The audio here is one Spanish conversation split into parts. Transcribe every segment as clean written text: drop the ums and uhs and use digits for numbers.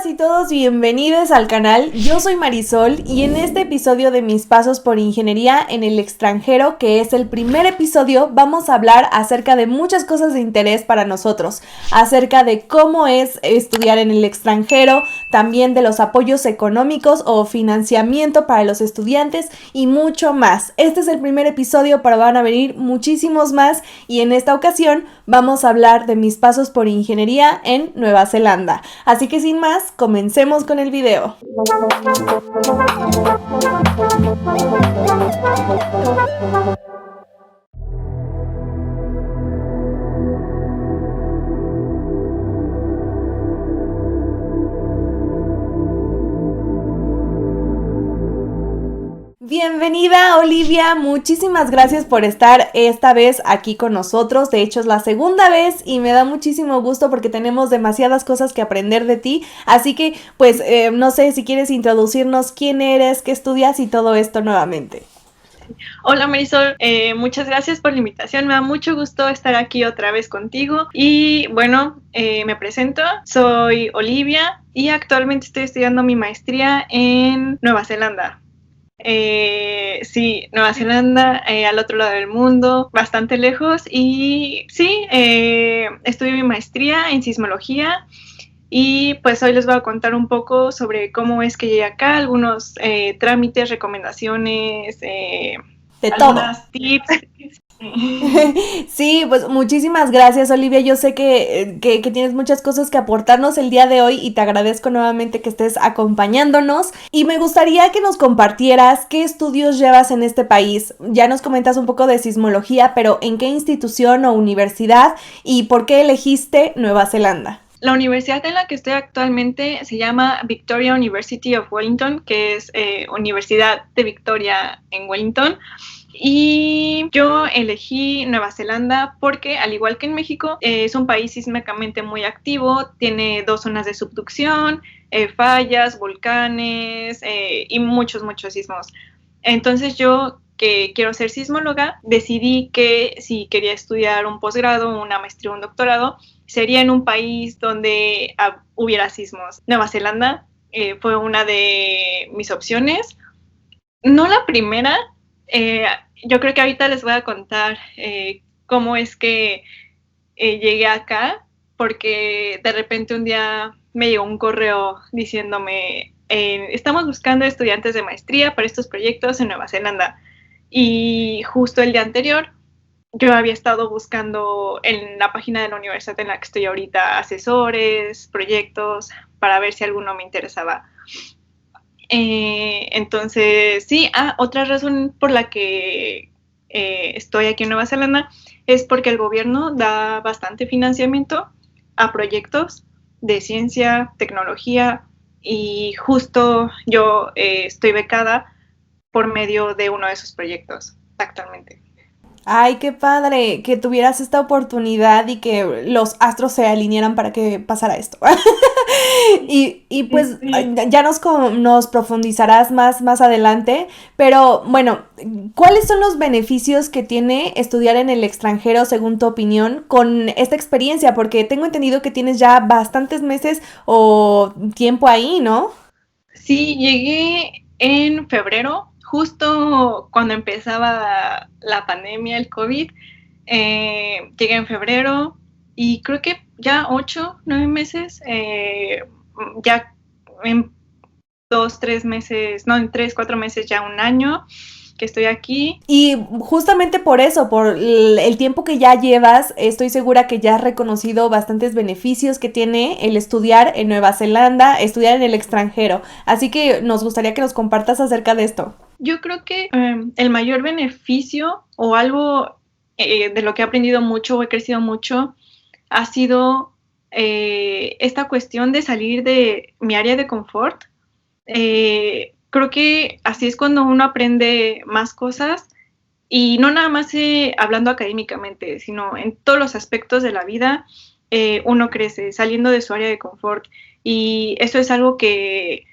y todos bienvenidos al canal. Yo soy Marisol y en este episodio de mis pasos por ingeniería en el extranjero, que es el primer episodio, vamos a hablar acerca de muchas cosas de interés para nosotros, acerca de cómo es estudiar en el extranjero, también de los apoyos económicos o financiamiento para los estudiantes y mucho más. Este es el primer episodio, pero van a venir muchísimos más y en esta ocasión vamos a hablar de mis pasos por ingeniería en Nueva Zelanda. Así que sin más, comencemos con el video. Bienvenida Olivia, muchísimas gracias por estar esta vez aquí con nosotros. De hecho es la segunda vez y me da muchísimo gusto porque tenemos demasiadas cosas que aprender de ti. Así que pues no sé si quieres introducirnos quién eres, qué estudias y todo esto nuevamente. Hola Marisol, muchas gracias por la invitación, me da mucho gusto estar aquí otra vez contigo y bueno, me presento, soy Olivia y actualmente estoy estudiando mi maestría en Nueva Zelanda. Sí, Nueva Zelanda, al otro lado del mundo, bastante lejos y sí, estudio mi maestría en sismología. Y pues hoy les voy a contar un poco sobre cómo es que llegué acá, algunos trámites, recomendaciones, de todo. tips. Sí, pues muchísimas gracias Olivia, yo sé que tienes muchas cosas que aportarnos el día de hoy y te agradezco nuevamente que estés acompañándonos y me gustaría que nos compartieras qué estudios llevas en este país. Ya nos comentas un poco de sismología, pero ¿en qué institución o universidad y por qué elegiste Nueva Zelanda? La universidad en la que estoy actualmente se llama Victoria University of Wellington, que es Universidad de Victoria en Wellington. Y yo elegí Nueva Zelanda porque, al igual que en México, es un país sísmicamente muy activo, tiene 2 zonas de subducción, fallas, volcanes y muchos sismos. Entonces yo, que quiero ser sismóloga, decidí que si quería estudiar un posgrado, una maestría o un doctorado, sería en un país donde hubiera sismos. Nueva Zelanda fue una de mis opciones. No la primera, yo creo que ahorita les voy a contar cómo es que llegué acá, porque de repente un día me llegó un correo diciéndome, estamos buscando estudiantes de maestría para estos proyectos en Nueva Zelanda. Y justo el día anterior, yo había estado buscando en la página de la universidad en la que estoy ahorita asesores, proyectos, para ver si alguno me interesaba. Entonces, sí, otra razón por la que estoy aquí en Nueva Zelanda es porque el gobierno da bastante financiamiento a proyectos de ciencia, tecnología, y justo yo estoy becada por medio de uno de esos proyectos actualmente. Ay, qué padre que tuvieras esta oportunidad y que los astros se alinearan para que pasara esto. y pues Sí. ya nos profundizarás más adelante, pero bueno, ¿cuáles son los beneficios que tiene estudiar en el extranjero según tu opinión con esta experiencia? Porque tengo entendido que tienes ya bastantes meses o tiempo ahí, ¿no? Sí, llegué en febrero, justo cuando empezaba la pandemia, el COVID. Llegué en febrero y creo que ya 8, 9 meses, ya en 2, 3 meses, no, en 3, 4 meses, ya un año que estoy aquí. Y justamente por eso, por el tiempo que ya llevas, estoy segura que ya has reconocido bastantes beneficios que tiene el estudiar en Nueva Zelanda, estudiar en el extranjero. Así que nos gustaría que nos compartas acerca de esto. Yo creo que el mayor beneficio o algo de lo que he aprendido mucho o he crecido mucho ha sido esta cuestión de salir de mi área de confort. Creo que así es cuando uno aprende más cosas y no nada más hablando académicamente, sino en todos los aspectos de la vida. Uno crece saliendo de su área de confort y eso es algo que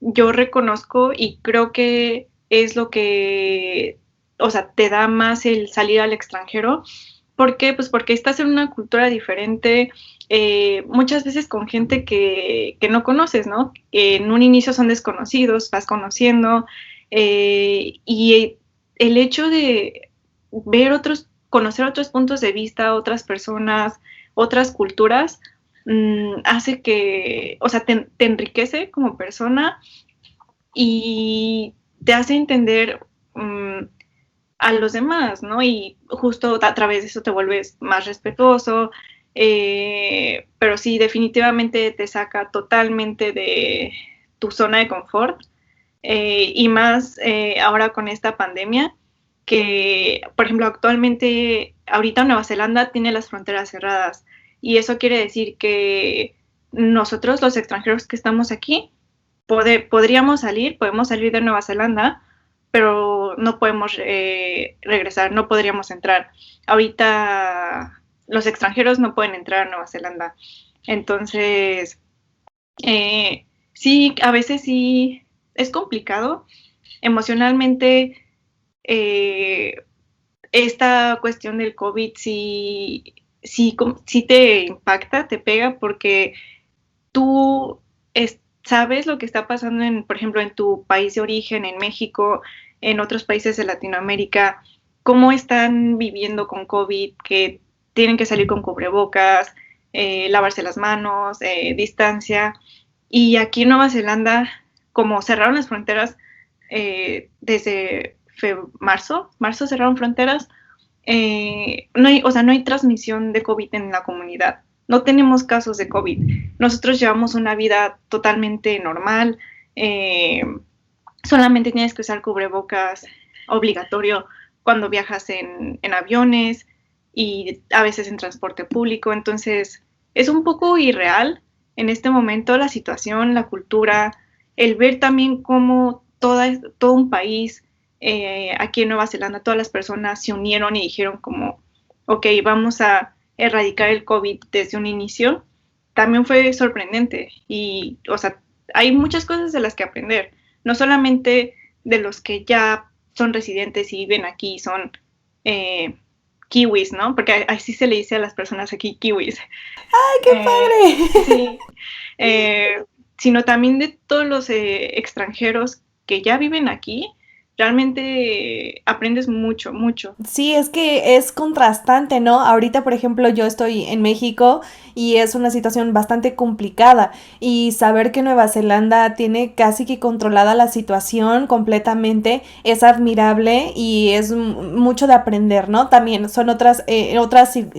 yo reconozco y creo que es lo que, o sea, te da más el salir al extranjero, ¿Por qué? Pues porque estás en una cultura diferente, muchas veces con gente que no conoces, ¿no? En un inicio son desconocidos, vas conociendo, y el hecho de ver conocer otros puntos de vista, otras personas, otras culturas, hace que, o sea, te enriquece como persona y te hace entender a los demás, ¿no? Y justo a través de eso te vuelves más respetuoso, pero sí, definitivamente te saca totalmente de tu zona de confort, y más ahora con esta pandemia, que, por ejemplo, actualmente, ahorita Nueva Zelanda tiene las fronteras cerradas, y eso quiere decir que nosotros, los extranjeros que estamos aquí, podemos salir de Nueva Zelanda, pero no podemos regresar, no podríamos entrar. Ahorita los extranjeros no pueden entrar a Nueva Zelanda. Entonces, sí, a veces sí es complicado. Emocionalmente, esta cuestión del COVID sí te impacta, te pega, porque tú sabes lo que está pasando, por ejemplo, en tu país de origen, en México, en otros países de Latinoamérica, cómo están viviendo con COVID, que tienen que salir con cubrebocas, lavarse las manos, distancia. Y aquí en Nueva Zelanda, como cerraron las fronteras desde marzo cerraron fronteras, no hay transmisión de COVID en la comunidad. No tenemos casos de COVID. Nosotros llevamos una vida totalmente normal. Solamente tienes que usar cubrebocas obligatorio cuando viajas en aviones y a veces en transporte público. Entonces, es un poco irreal en este momento la situación, la cultura, el ver también cómo todo un país, aquí en Nueva Zelanda, todas las personas se unieron y dijeron como, ok, vamos a erradicar el COVID desde un inicio. También fue sorprendente y, o sea, hay muchas cosas de las que aprender, no solamente de los que ya son residentes y viven aquí, son kiwis, ¿no? Porque así se le dice a las personas aquí, kiwis. ¡Ay, qué padre! Sí, sino también de todos los extranjeros que ya viven aquí. Realmente aprendes mucho, mucho. Sí, es que es contrastante, ¿no? Ahorita, por ejemplo, yo estoy en México y es una situación bastante complicada y saber que Nueva Zelanda tiene casi que controlada la situación completamente es admirable y es mucho de aprender, ¿no? También son otras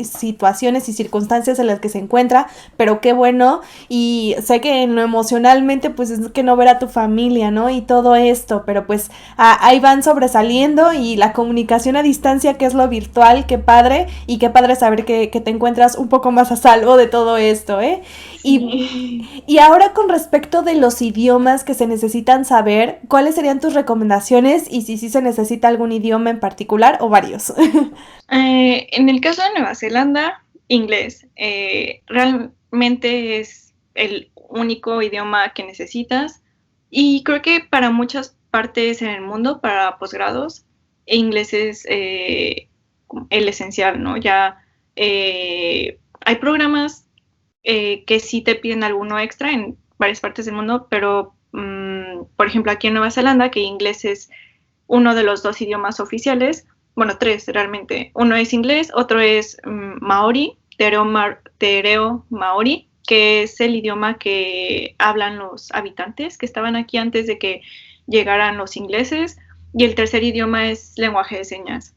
situaciones y circunstancias en las que se encuentra, pero qué bueno, y sé que en lo emocionalmente pues es que no ver a tu familia, ¿no? Y todo esto, pero pues ahí van sobresaliendo y la comunicación a distancia, que es lo virtual, qué padre, y qué padre saber que te encuentras un poco más a salvo de todo esto, ¿eh? Sí. Y ahora con respecto de los idiomas que se necesitan saber, ¿cuáles serían tus recomendaciones y si sí se necesita algún idioma en particular o varios? En el caso de Nueva Zelanda, inglés. Realmente es el único idioma que necesitas y creo que para muchas partes en el mundo, para posgrados, inglés es el esencial, ¿no? Ya hay programas que sí te piden alguno extra en varias partes del mundo, pero por ejemplo aquí en Nueva Zelanda, que inglés es uno de los dos idiomas oficiales, bueno, tres realmente. Uno es inglés, otro es maori, tereo maori, que es el idioma que hablan los habitantes que estaban aquí antes de que llegaran los ingleses, y el tercer idioma es lenguaje de señas.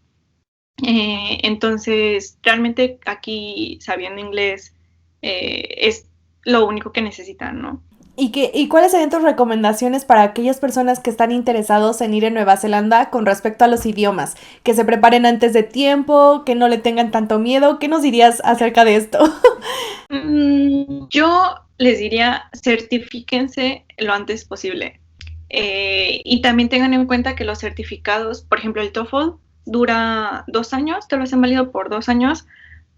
Entonces, realmente aquí sabiendo inglés es lo único que necesitan, ¿no? ¿Y cuáles serían tus recomendaciones para aquellas personas que están interesados en ir a Nueva Zelanda con respecto a los idiomas? Que se preparen antes de tiempo, que no le tengan tanto miedo. ¿Qué nos dirías acerca de esto? Yo les diría, certifíquense lo antes posible. Y también tengan en cuenta que los certificados, por ejemplo, el TOEFL dura 2 años, te lo han valido por 2 años,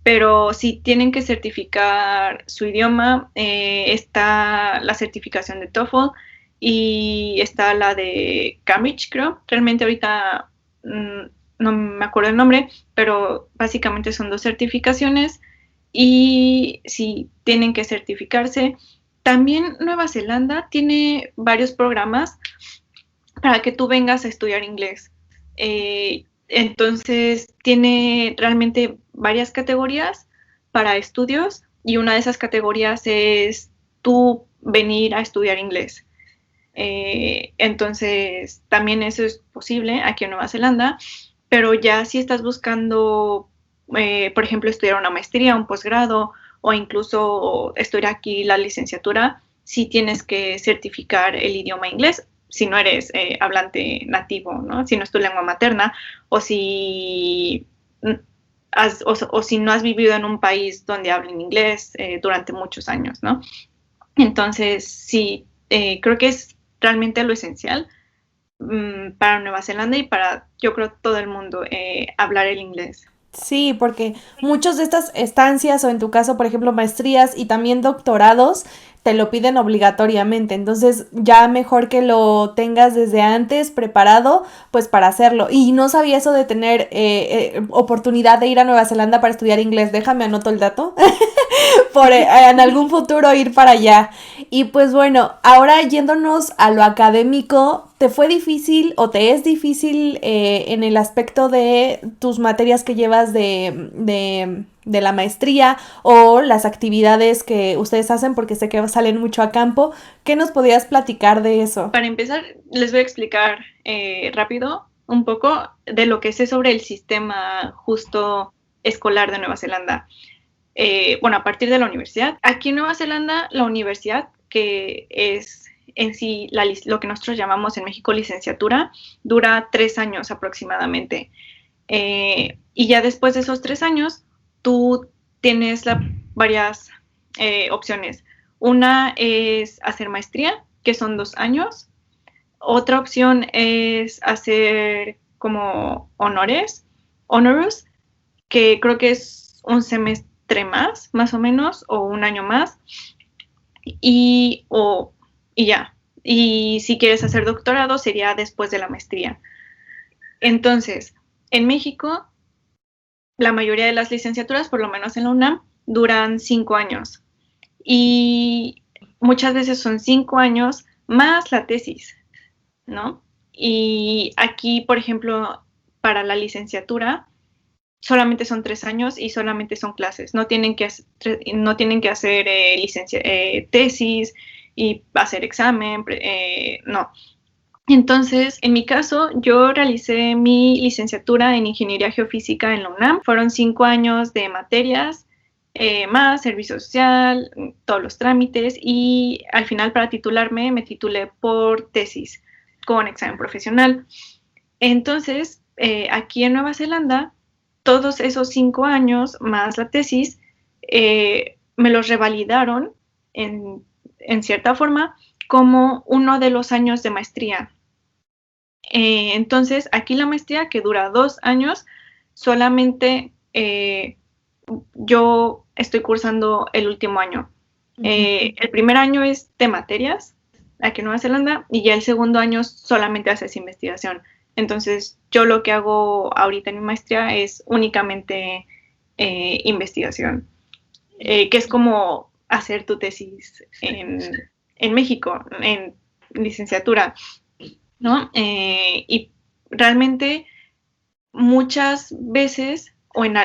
pero si tienen que certificar su idioma, está la certificación de TOEFL y está la de Cambridge, creo. Realmente ahorita no me acuerdo el nombre, pero básicamente son 2 certificaciones y sí, tienen que certificarse. También Nueva Zelanda tiene varios programas para que tú vengas a estudiar inglés. Entonces, tiene realmente varias categorías para estudios y una de esas categorías es tú venir a estudiar inglés. Entonces, también eso es posible aquí en Nueva Zelanda, pero ya si estás buscando, por ejemplo, estudiar una maestría, un posgrado o incluso estudiar aquí la licenciatura, sí tienes que certificar el idioma inglés si no eres hablante nativo, ¿no? Si no es tu lengua materna o si o si no has vivido en un país donde hablen inglés durante muchos años, ¿no? Entonces, sí, creo que es realmente lo esencial para Nueva Zelanda y para, yo creo, todo el mundo, hablar el inglés. Sí, porque muchas de estas estancias o en tu caso, por ejemplo, maestrías y también doctorados, te lo piden obligatoriamente. Entonces, ya mejor que lo tengas desde antes preparado, pues para hacerlo. Y no sabía eso de tener oportunidad de ir a Nueva Zelanda para estudiar inglés. Déjame anoto el dato. Por en algún futuro ir para allá. Y pues bueno, ahora yéndonos a lo académico, ¿te fue difícil o te es difícil en el aspecto de tus materias que llevas de la maestría o las actividades que ustedes hacen? Porque sé que salen mucho a campo. ¿Qué nos podrías platicar de eso? Para empezar, les voy a explicar rápido un poco de lo que sé sobre el sistema justo escolar de Nueva Zelanda. Bueno, a partir de la universidad. Aquí en Nueva Zelanda, la universidad, que es en sí lo que nosotros llamamos en México licenciatura, dura 3 años aproximadamente. Y ya después de esos 3 años, tú tienes varias opciones. Una es hacer maestría, que son 2 años. Otra opción es hacer como honoris, que creo que es un semestre más o menos, o un año más, y ya. Y si quieres hacer doctorado, sería después de la maestría. Entonces, en México, la mayoría de las licenciaturas, por lo menos en la UNAM, duran 5 años. Y muchas veces son 5 años más la tesis, ¿no? Y aquí, por ejemplo, para la licenciatura, solamente son 3 años y solamente son clases. No tienen que hacer tesis y hacer examen, no. Entonces, en mi caso, yo realicé mi licenciatura en Ingeniería Geofísica en la UNAM. Fueron 5 años de materias, más servicio social, todos los trámites, y al final, para titularme, me titulé por tesis con examen profesional. Entonces, aquí en Nueva Zelanda, todos esos 5 años más la tesis me los revalidaron en cierta forma como uno de los años de maestría. Entonces, aquí la maestría, que dura 2 años, solamente yo estoy cursando el último año. El primer año es de materias aquí en Nueva Zelanda y ya el segundo año solamente haces investigación. Entonces, yo lo que hago ahorita en mi maestría es únicamente investigación, que es como hacer tu tesis en México, en licenciatura, ¿no? Y realmente muchas veces, o en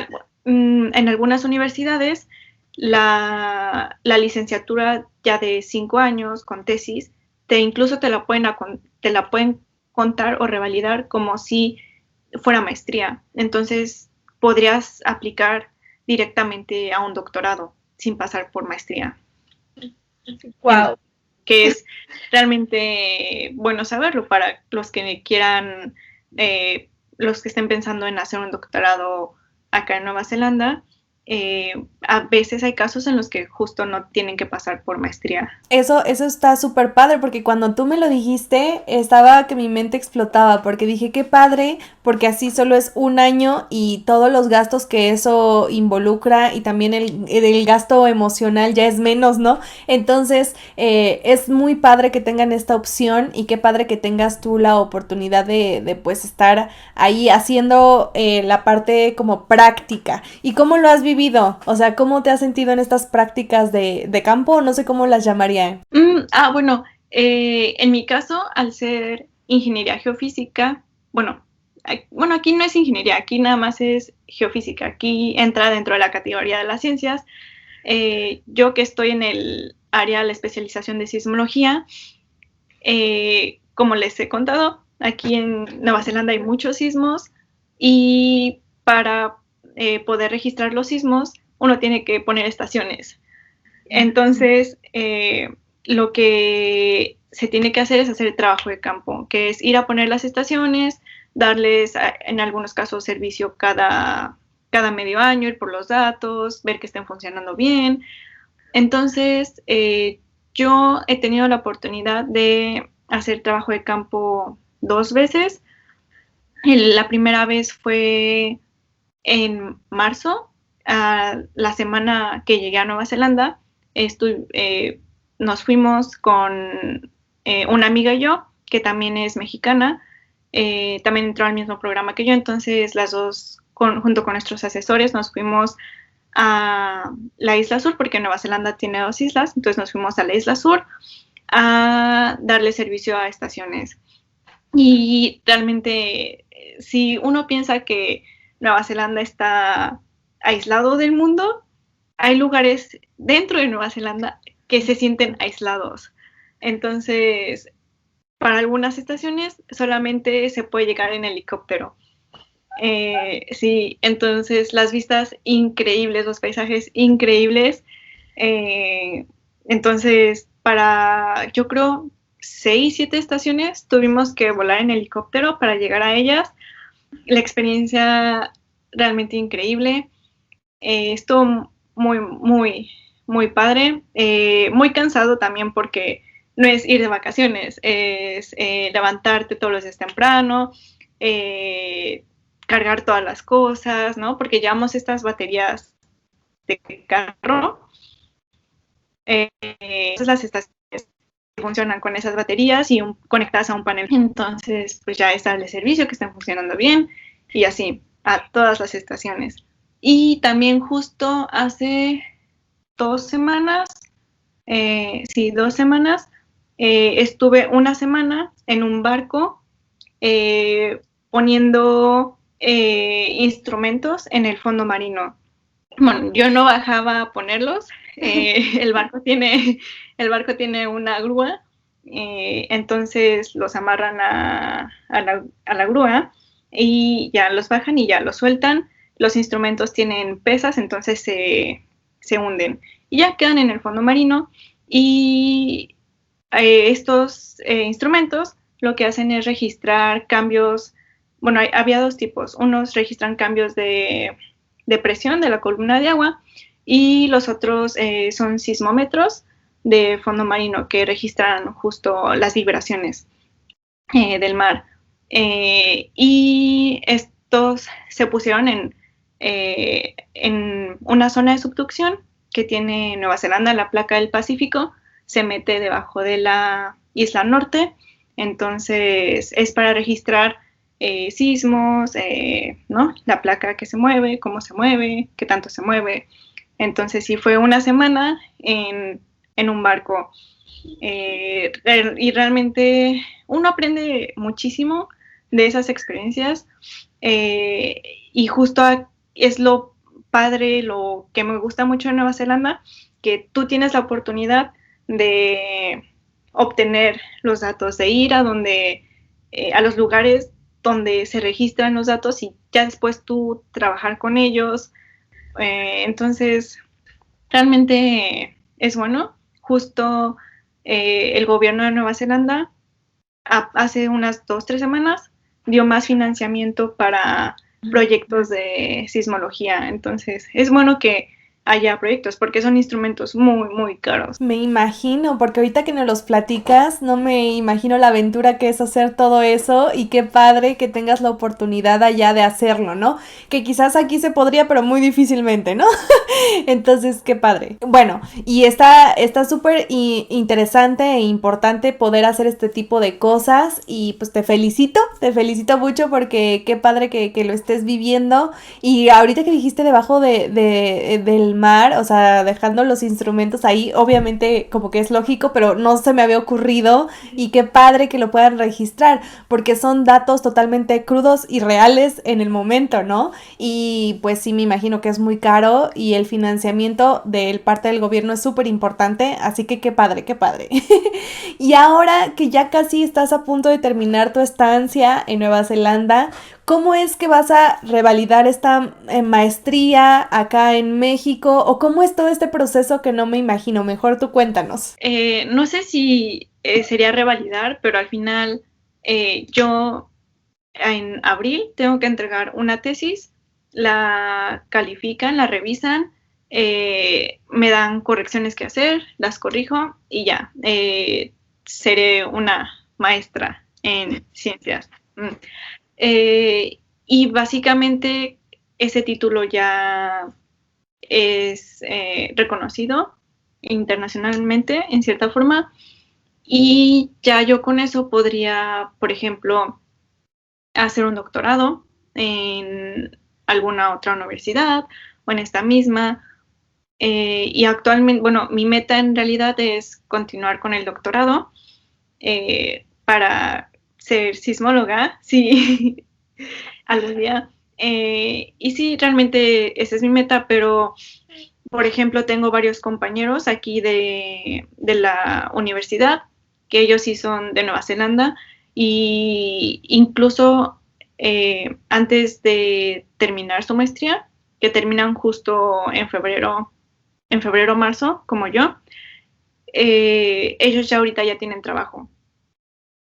algunas universidades, la licenciatura ya de 5 años con tesis, incluso te la pueden contar o revalidar como si fuera maestría. Entonces, podrías aplicar directamente a un doctorado sin pasar por maestría. Wow. Que es realmente bueno saberlo para los que quieran, los que estén pensando en hacer un doctorado acá en Nueva Zelanda. a veces hay casos en los que justo no tienen que pasar por maestría. Eso está súper padre porque cuando tú me lo dijiste estaba que mi mente explotaba porque dije qué padre porque así solo es un año y todos los gastos que eso involucra y también el gasto emocional ya es menos, ¿no? Entonces es muy padre que tengan esta opción y qué padre que tengas tú la oportunidad de pues estar ahí haciendo la parte como práctica. ¿Y cómo lo has vivido? O sea, ¿cómo te has sentido en estas prácticas de campo? No sé cómo las llamaría. Bueno, en mi caso, al ser ingeniería geofísica, bueno, aquí no es ingeniería, aquí nada más es geofísica, aquí entra dentro de la categoría de las ciencias. Yo que estoy en el área de la especialización de sismología, como les he contado, aquí en Nueva Zelanda hay muchos sismos y para poder registrar los sismos uno tiene que poner estaciones. Entonces, lo que se tiene que hacer es hacer el trabajo de campo, que es ir a poner las estaciones, darles en algunos casos servicio cada medio año, ir por los datos, ver que estén funcionando bien. Entonces, yo he tenido la oportunidad de hacer trabajo de campo 2 veces. La primera vez fue en marzo, la semana que llegué a Nueva Zelanda. Nos fuimos con una amiga y yo, que también es mexicana, también entró al mismo programa que yo, entonces las dos, junto con nuestros asesores, nos fuimos a la Isla Sur, porque Nueva Zelanda tiene 2 islas, entonces nos fuimos a la Isla Sur a darle servicio a estaciones. Y realmente, si uno piensa que Nueva Zelanda está aislado del mundo, hay lugares dentro de Nueva Zelanda que se sienten aislados. Entonces, para algunas estaciones solamente se puede llegar en helicóptero. Sí, entonces las vistas increíbles, los paisajes increíbles. Entonces, yo creo, 6, 7 estaciones tuvimos que volar en helicóptero para llegar a ellas. La experiencia realmente increíble. Estuvo muy, muy, muy padre. Muy cansado también porque no es ir de vacaciones, es levantarte todos los días temprano, cargar todas las cosas, ¿no? Porque llevamos estas baterías de carro. Las estaciones funcionan con esas baterías y conectadas a un panel. Entonces, pues ya está el servicio que están funcionando bien y así a todas las estaciones. Y también justo hace 2 semanas, 2 semanas, estuve una semana en un barco poniendo instrumentos en el fondo marino. Bueno, yo no bajaba a ponerlos. El barco tiene una grúa, entonces los amarran a la grúa y ya los bajan y ya los sueltan. Los instrumentos tienen pesas, entonces se hunden y ya quedan en el fondo marino. Y estos instrumentos lo que hacen es registrar cambios. Bueno, había 2 tipos. Unos registran cambios de presión de la columna de agua y los otros son sismómetros de fondo marino que registran justo las vibraciones del mar. Y estos se pusieron en una zona de subducción que tiene Nueva Zelanda, la placa del Pacífico, se mete debajo de la isla norte, entonces es para registrar sismos, ¿no? La placa que se mueve, cómo se mueve, qué tanto se mueve. Entonces sí fue una semana en un barco y realmente uno aprende muchísimo de esas experiencias y justo es lo padre, lo que me gusta mucho de Nueva Zelanda, que tú tienes la oportunidad de obtener los datos, de ir a los lugares donde se registran los datos y ya después tú trabajar con ellos. Entonces, realmente es bueno. Justo el gobierno de Nueva Zelanda hace unas 2, 3 semanas dio más financiamiento para proyectos de sismología. Entonces, es bueno que haya proyectos porque son instrumentos muy, muy caros. Me imagino, porque ahorita que nos los platicas, no me imagino la aventura que es hacer todo eso y qué padre que tengas la oportunidad allá de hacerlo, ¿no? Que quizás aquí se podría, pero muy difícilmente, ¿no? Entonces, qué padre. Bueno, y está súper interesante e importante poder hacer este tipo de cosas y pues te felicito mucho porque qué padre que lo estés viviendo. Y ahorita que dijiste debajo del mar, o sea, dejando los instrumentos ahí, obviamente como que es lógico, pero no se me había ocurrido y qué padre que lo puedan registrar porque son datos totalmente crudos y reales en el momento, ¿no? Y pues sí me imagino que es muy caro y el financiamiento de parte del gobierno es súper importante, así que qué padre, qué padre. Y ahora que ya casi estás a punto de terminar tu estancia en Nueva Zelanda, ¿cómo es que vas a revalidar esta maestría acá en México? ¿O cómo es todo este proceso que no me imagino? Mejor tú cuéntanos. No sé si sería revalidar, pero al final yo en abril tengo que entregar una tesis, la califican, la revisan, me dan correcciones que hacer, las corrijo y ya, seré una maestra en ciencias. Y básicamente ese título ya es reconocido internacionalmente en cierta forma y ya yo con eso podría, por ejemplo, hacer un doctorado en alguna otra universidad o en esta misma. Y actualmente, bueno, mi meta en realidad es continuar con el doctorado para ser sismóloga, sí, algún día. Y sí, realmente esa es mi meta, pero, por ejemplo, tengo varios compañeros aquí de la universidad, que ellos sí son de Nueva Zelanda, y incluso antes de terminar su maestría, que terminan justo en febrero, marzo, como yo, ellos ya ahorita ya tienen trabajo.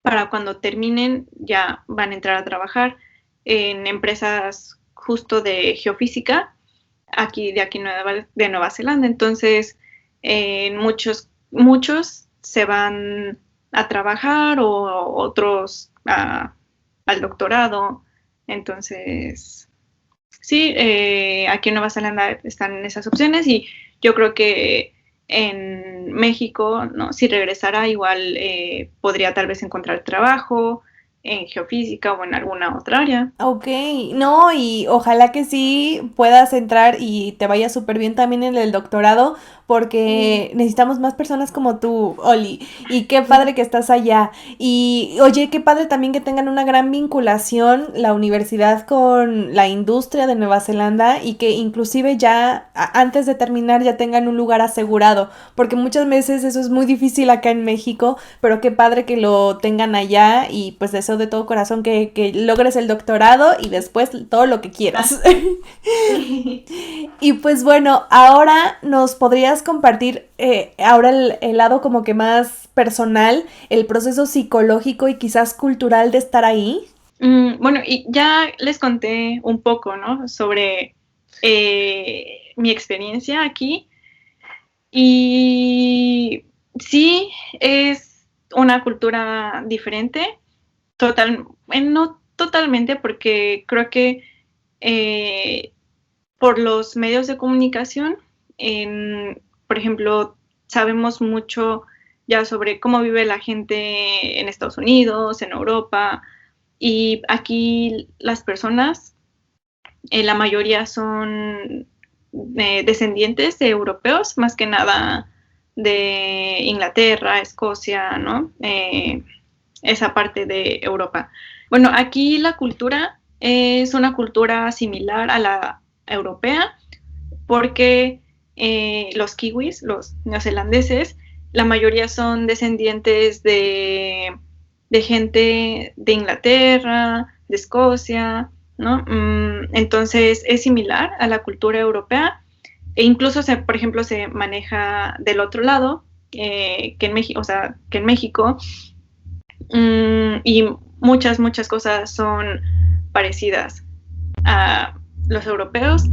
Para cuando terminen ya van a entrar a trabajar en empresas justo de geofísica aquí de Nueva Zelanda. Entonces, muchos se van a trabajar o otros al doctorado. Entonces, sí, aquí en Nueva Zelanda están esas opciones y yo creo que en México, ¿no? Si regresara, igual podría tal vez encontrar trabajo en geofísica o en alguna otra área. Ok, no, y ojalá que sí puedas entrar y te vaya súper bien también en el doctorado, porque necesitamos más personas como tú, Oli, y qué padre que estás allá. Y oye, qué padre también que tengan una gran vinculación la universidad con la industria de Nueva Zelanda y que inclusive ya antes de terminar ya tengan un lugar asegurado, porque muchas veces eso es muy difícil acá en México, pero qué padre que lo tengan allá y pues deseo de todo corazón que logres el doctorado y después todo lo que quieras. Y pues bueno, ahora nos podrías compartir ahora el lado como que más personal, el proceso psicológico y quizás cultural de estar ahí. Bueno, y ya les conté un poco, ¿no? Sobre mi experiencia aquí. Y sí, es una cultura diferente, no totalmente, porque creo que eh, por los medios de comunicación, por ejemplo, sabemos mucho ya sobre cómo vive la gente en Estados Unidos, en Europa, y aquí las personas, la mayoría son descendientes de europeos, más que nada de Inglaterra, Escocia, ¿no? Esa parte de Europa. Bueno, aquí la cultura es una cultura similar a la europea, porque los kiwis, los neozelandeses, la mayoría son descendientes de gente de Inglaterra, de Escocia, ¿no? Entonces es similar a la cultura europea e incluso, por ejemplo, se maneja del otro lado, que en México, o sea, que en México, y muchas cosas son parecidas a los europeos.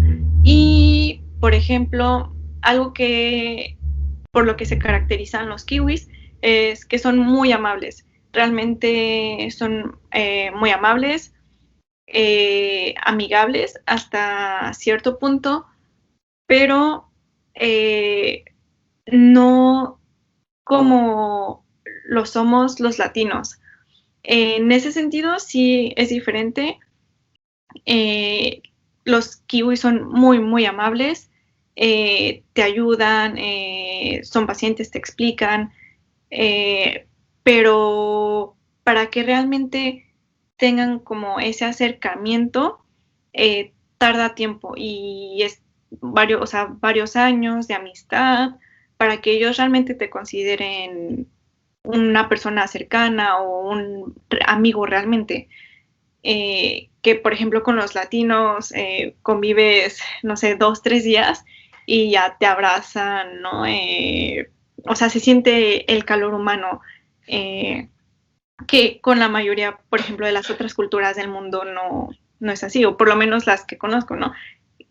Y, por ejemplo, algo que por lo que se caracterizan los kiwis es que son muy amables. Realmente son muy amables, amigables hasta cierto punto, pero no como lo somos los latinos. En ese sentido, sí es diferente. Los kiwis son muy, muy amables, te ayudan, son pacientes, te explican, pero para que realmente tengan como ese acercamiento, tarda tiempo y es varios años de amistad para que ellos realmente te consideren una persona cercana o un amigo realmente. Que por ejemplo con los latinos convives, no sé, 2, 3 días y ya te abrazan, ¿no? O sea, se siente el calor humano que con la mayoría, por ejemplo, de las otras culturas del mundo no es así, o por lo menos las que conozco, ¿no?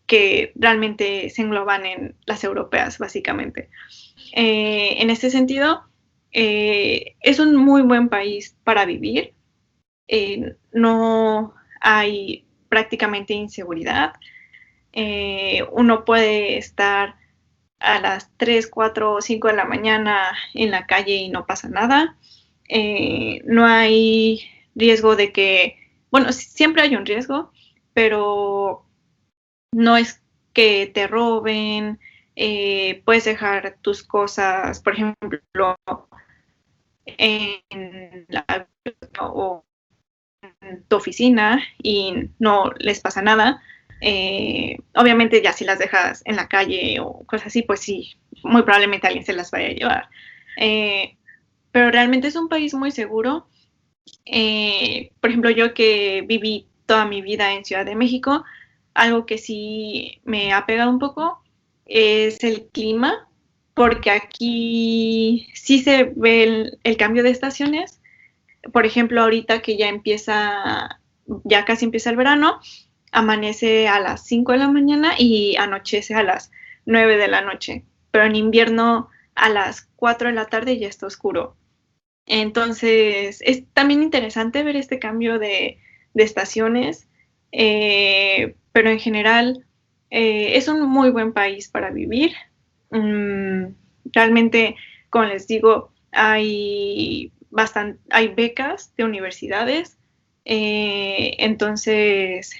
Que realmente se engloban en las europeas, básicamente. En ese sentido, es un muy buen país para vivir. No hay prácticamente inseguridad. Uno puede estar a las 3, 4 o 5 de la mañana en la calle y no pasa nada. No hay riesgo de que, bueno, siempre hay un riesgo, pero no es que te roben, puedes dejar tus cosas, por ejemplo, en la o en tu oficina y no les pasa nada. Obviamente ya si las dejas en la calle o cosas así, pues sí, muy probablemente alguien se las vaya a llevar. Pero realmente es un país muy seguro. Por ejemplo, yo que viví toda mi vida en Ciudad de México, algo que sí me ha pegado un poco es el clima, porque aquí sí se ve el cambio de estaciones. Por ejemplo, ahorita que ya casi empieza el verano, amanece a las 5 de la mañana y anochece a las 9 de la noche, pero en invierno a las 4 de la tarde ya está oscuro. Entonces, es también interesante ver este cambio de estaciones, pero en general es un muy buen país para vivir. Realmente, como les digo, hay becas de universidades, entonces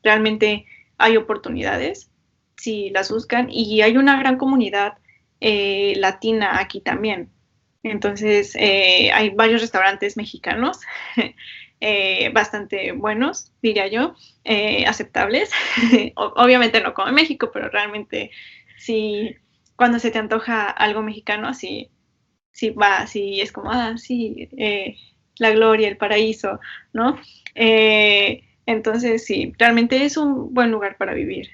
realmente hay oportunidades si las buscan y hay una gran comunidad latina aquí también. Entonces, hay varios restaurantes mexicanos bastante buenos, diría yo, aceptables. Obviamente no como en México, pero realmente sí, cuando se te antoja algo mexicano, sí, sí va, sí es como, sí, la gloria, el paraíso, ¿no? Entonces, sí, realmente es un buen lugar para vivir.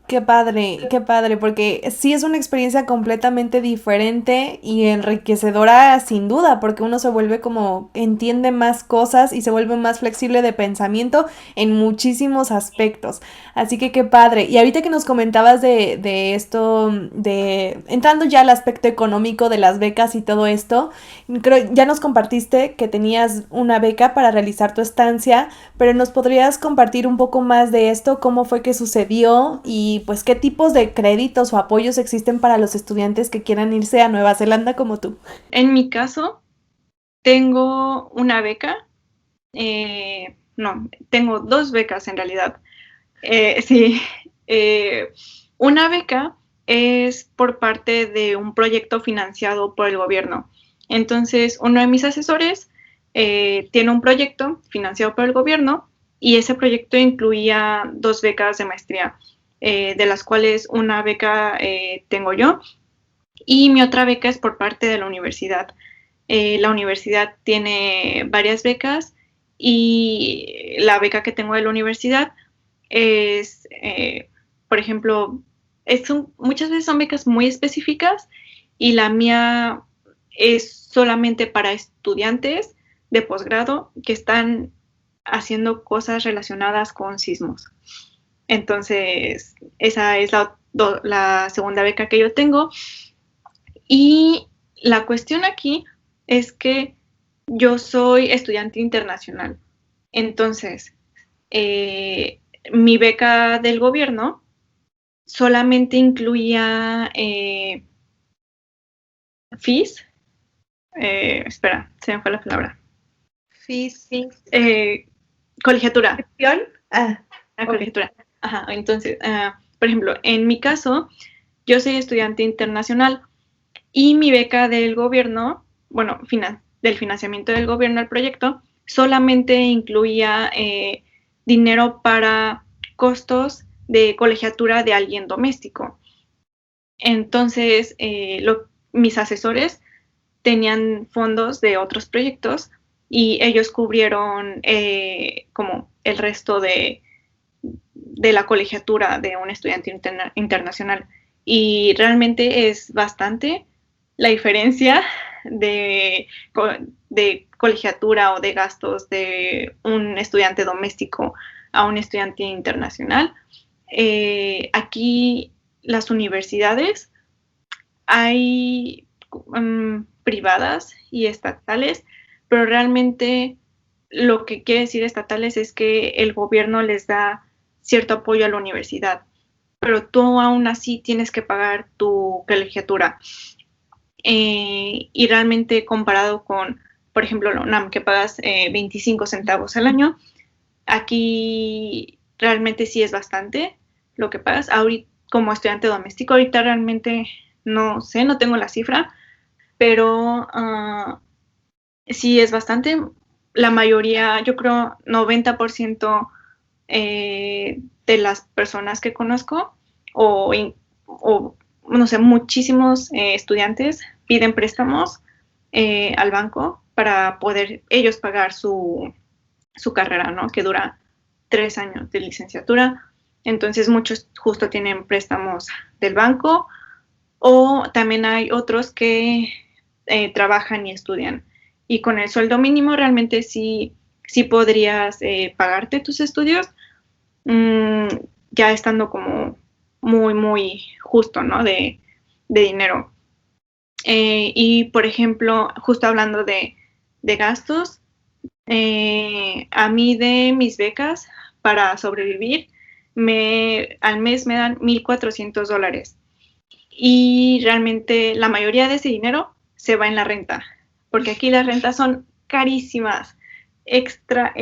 Qué padre, porque sí es una experiencia completamente diferente y enriquecedora sin duda, porque uno se vuelve como, entiende más cosas y se vuelve más flexible de pensamiento en muchísimos aspectos. Así que qué padre. Y ahorita que nos comentabas de esto, de entrando ya al aspecto económico de las becas y todo esto, creo ya nos compartiste que tenías una beca para realizar tu estancia, pero ¿nos podrías compartir un poco más de esto? ¿Cómo fue que sucedió? Y pues qué tipos de créditos o apoyos existen para los estudiantes que quieran irse a Nueva Zelanda como tú. En mi caso, tengo una beca, no, tengo 2 becas en realidad. Sí, una beca es por parte de un proyecto financiado por el gobierno. Entonces, uno de mis asesores tiene un proyecto financiado por el gobierno y ese proyecto incluía 2 becas de maestría, de las cuales una beca tengo yo y mi otra beca es por parte de la universidad. La universidad tiene varias becas y la beca que tengo de la universidad es, por ejemplo, muchas veces son becas muy específicas y la mía es solamente para estudiantes de posgrado que están haciendo cosas relacionadas con sismos. Entonces, esa es la segunda beca que yo tengo. Y la cuestión aquí es que yo soy estudiante internacional. Entonces, mi beca del gobierno solamente incluía fees. Espera, se me fue la palabra. Fees. Colegiatura. Colegiatura. Ajá, entonces, por ejemplo, en mi caso, yo soy estudiante internacional y mi beca del gobierno, bueno, del financiamiento del gobierno al proyecto, solamente incluía dinero para costos de colegiatura de alguien doméstico. Entonces, mis asesores tenían fondos de otros proyectos y ellos cubrieron como el resto de la colegiatura de un estudiante internacional. Y realmente es bastante la diferencia de colegiatura o de gastos de un estudiante doméstico a un estudiante internacional. Aquí las universidades hay privadas y estatales, pero realmente lo que quiere decir estatales es que el gobierno les da cierto apoyo a la universidad, pero tú aún así tienes que pagar tu colegiatura. Y realmente comparado con, por ejemplo, la UNAM, que pagas 25 centavos al año, aquí realmente sí es bastante lo que pagas. Ahorita, como estudiante doméstico, ahorita realmente no sé, no tengo la cifra, pero sí es bastante. La mayoría, yo creo 90% de las personas que conozco o no sé, muchísimos estudiantes piden préstamos al banco para poder ellos pagar su carrera, ¿no? Que dura 3 años de licenciatura. Entonces muchos justo tienen préstamos del banco o también hay otros que trabajan y estudian. Y con el sueldo mínimo realmente sí podrías pagarte tus estudios, ya estando como muy, muy justo, ¿no? De dinero. Y, por ejemplo, justo hablando de gastos, a mí de mis becas para sobrevivir, al mes me dan $1,400. Y realmente la mayoría de ese dinero se va en la renta, porque aquí las rentas son carísimas, extra,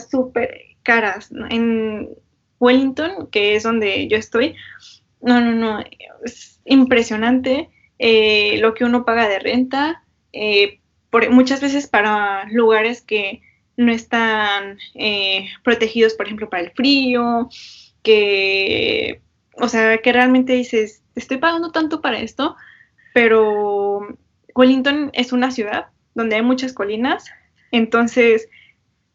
súper caras. En Wellington, que es donde yo estoy, no, es impresionante lo que uno paga de renta, muchas veces para lugares que no están protegidos, por ejemplo, para el frío, o sea, que realmente dices, estoy pagando tanto para esto, pero Wellington es una ciudad donde hay muchas colinas, entonces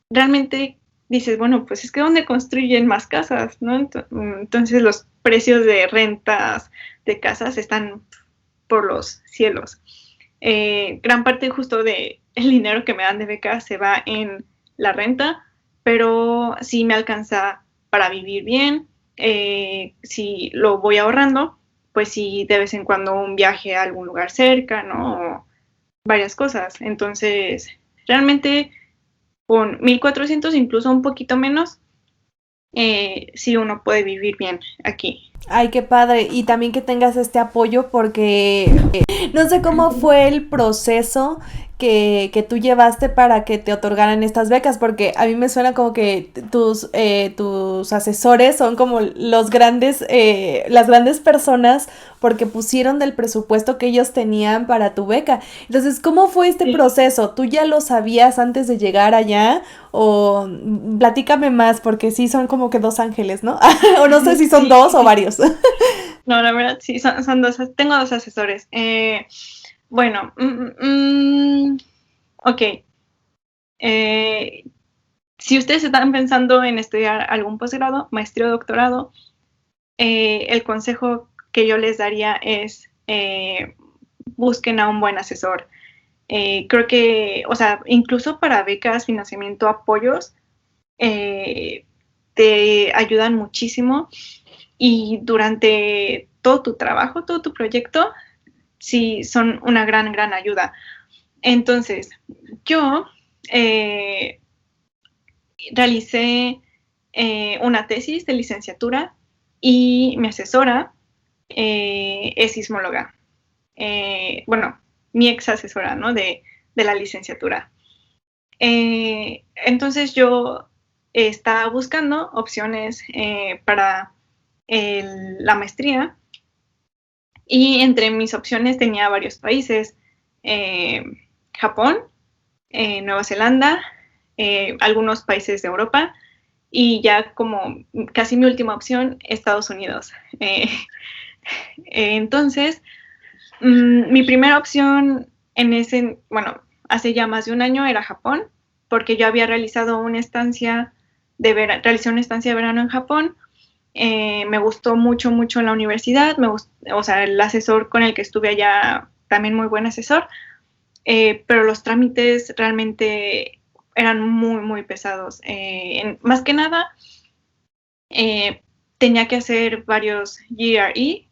realmente dices, bueno, pues es que ¿dónde construyen más casas? ¿No? Entonces los precios de rentas de casas están por los cielos. Gran parte justo del dinero que me dan de beca se va en la renta, pero sí me alcanza para vivir bien. Si lo voy ahorrando, pues sí, de vez en cuando un viaje a algún lugar cerca, ¿no? O varias cosas. Entonces, realmente con 1,400, incluso un poquito menos, sí uno puede vivir bien aquí. Ay, qué padre. Y también que tengas este apoyo porque no sé cómo fue el proceso que tú llevaste para que te otorgaran estas becas, porque a mí me suena como que tus asesores son como las grandes personas porque pusieron del presupuesto que ellos tenían para tu beca. Entonces, ¿cómo fue este proceso? ¿Tú ya lo sabías antes de llegar allá? O platícame más, porque sí son como que dos ángeles, ¿no? O no sé si son dos o varios. No, la verdad, sí, son dos, tengo dos asesores. Bueno, ok. Si ustedes están pensando en estudiar algún posgrado, maestría o doctorado, el consejo que yo les daría es busquen a un buen asesor. Creo que, o sea, incluso para becas, financiamiento, apoyos, te ayudan muchísimo y durante todo tu trabajo, todo tu proyecto, sí son una gran ayuda. Entonces, yo realicé una tesis de licenciatura y mi asesora es sismóloga. Bueno, mi ex asesora, ¿no? De la licenciatura. Entonces yo estaba buscando opciones para la maestría y entre mis opciones tenía varios países, Japón, Nueva Zelanda, algunos países de Europa y ya como casi mi última opción, Estados Unidos. Entonces, mi primera opción hace ya más de un año era Japón, porque yo había realizado una estancia realicé una estancia de verano en Japón. Me gustó mucho la universidad, el asesor con el que estuve allá, también muy buen asesor, pero los trámites realmente eran muy pesados. Más que nada, tenía que hacer varios GRE,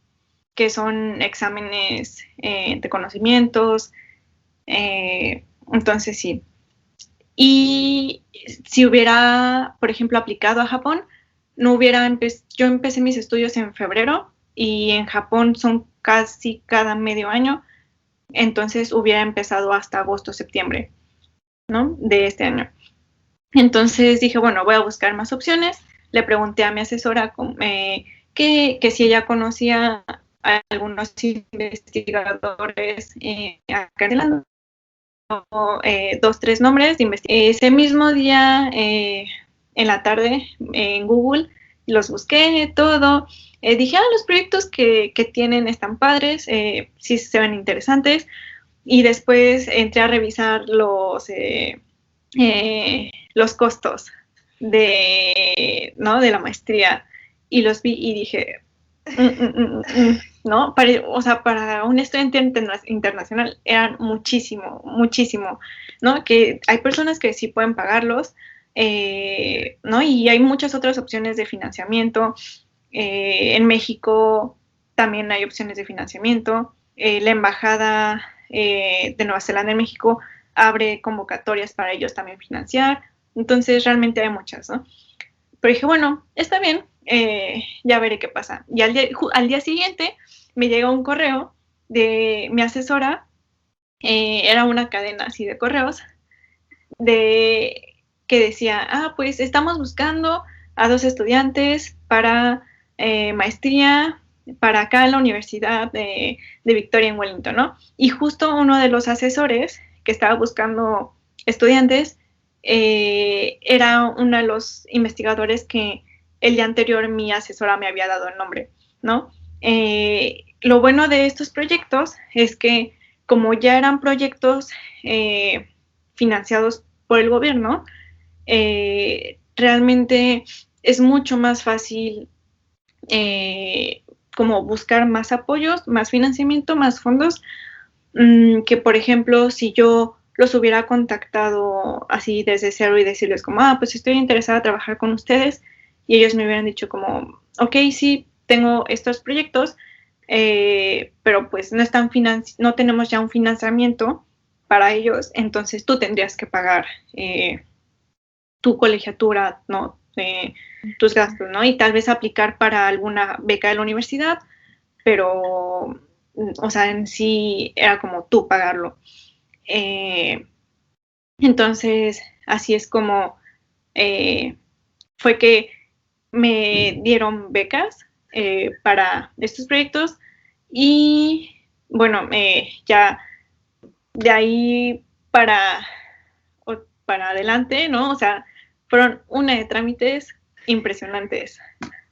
que son exámenes de conocimientos, entonces sí. Y si hubiera, por ejemplo, aplicado a Japón, yo empecé mis estudios en febrero y en Japón son casi cada medio año, entonces hubiera empezado hasta agosto, septiembre, ¿no? De este año. Entonces dije, bueno, voy a buscar más opciones. Le pregunté a mi asesora que si ella conocía a algunos investigadores acá en Irlanda, 2-3 nombres de investigadores. Ese mismo día, en la tarde, en Google, los busqué, todo. Dije, los proyectos que tienen están padres, sí se ven interesantes. Y después entré a revisar los costos de la maestría y los vi y dije, ¿no? Para un estudiante internacional eran muchísimo, ¿no? Que hay personas que sí pueden pagarlos, ¿no? Y hay muchas otras opciones de financiamiento. En México también hay opciones de financiamiento. La embajada de Nueva Zelanda en México abre convocatorias para ellos también financiar. Entonces realmente hay muchas, ¿no? Pero dije, bueno, está bien, ya veré qué pasa. Y al día siguiente me llegó un correo de mi asesora, era una cadena así de correos, que decía, pues estamos buscando a 2 estudiantes para maestría para acá en la Universidad de Victoria en Wellington, ¿no? Y justo uno de los asesores que estaba buscando estudiantes era uno de los investigadores que el día anterior mi asesora me había dado el nombre, ¿no? Lo bueno de estos proyectos es que como ya eran proyectos financiados por el gobierno, realmente es mucho más fácil como buscar más apoyos, más financiamiento, más fondos, que por ejemplo si yo los hubiera contactado así desde cero y decirles como, pues estoy interesada en trabajar con ustedes, y ellos me hubieran dicho como, ok, sí, tengo estos proyectos, pero pues no tenemos ya un financiamiento para ellos, entonces tú tendrías que pagar tu colegiatura, ¿no? Tus gastos, ¿no? Y tal vez aplicar para alguna beca de la universidad, pero, en sí era como tú pagarlo. Entonces, así es como fue que me dieron becas para estos proyectos y, bueno, ya de ahí para adelante, ¿no? Fueron una de trámites impresionantes.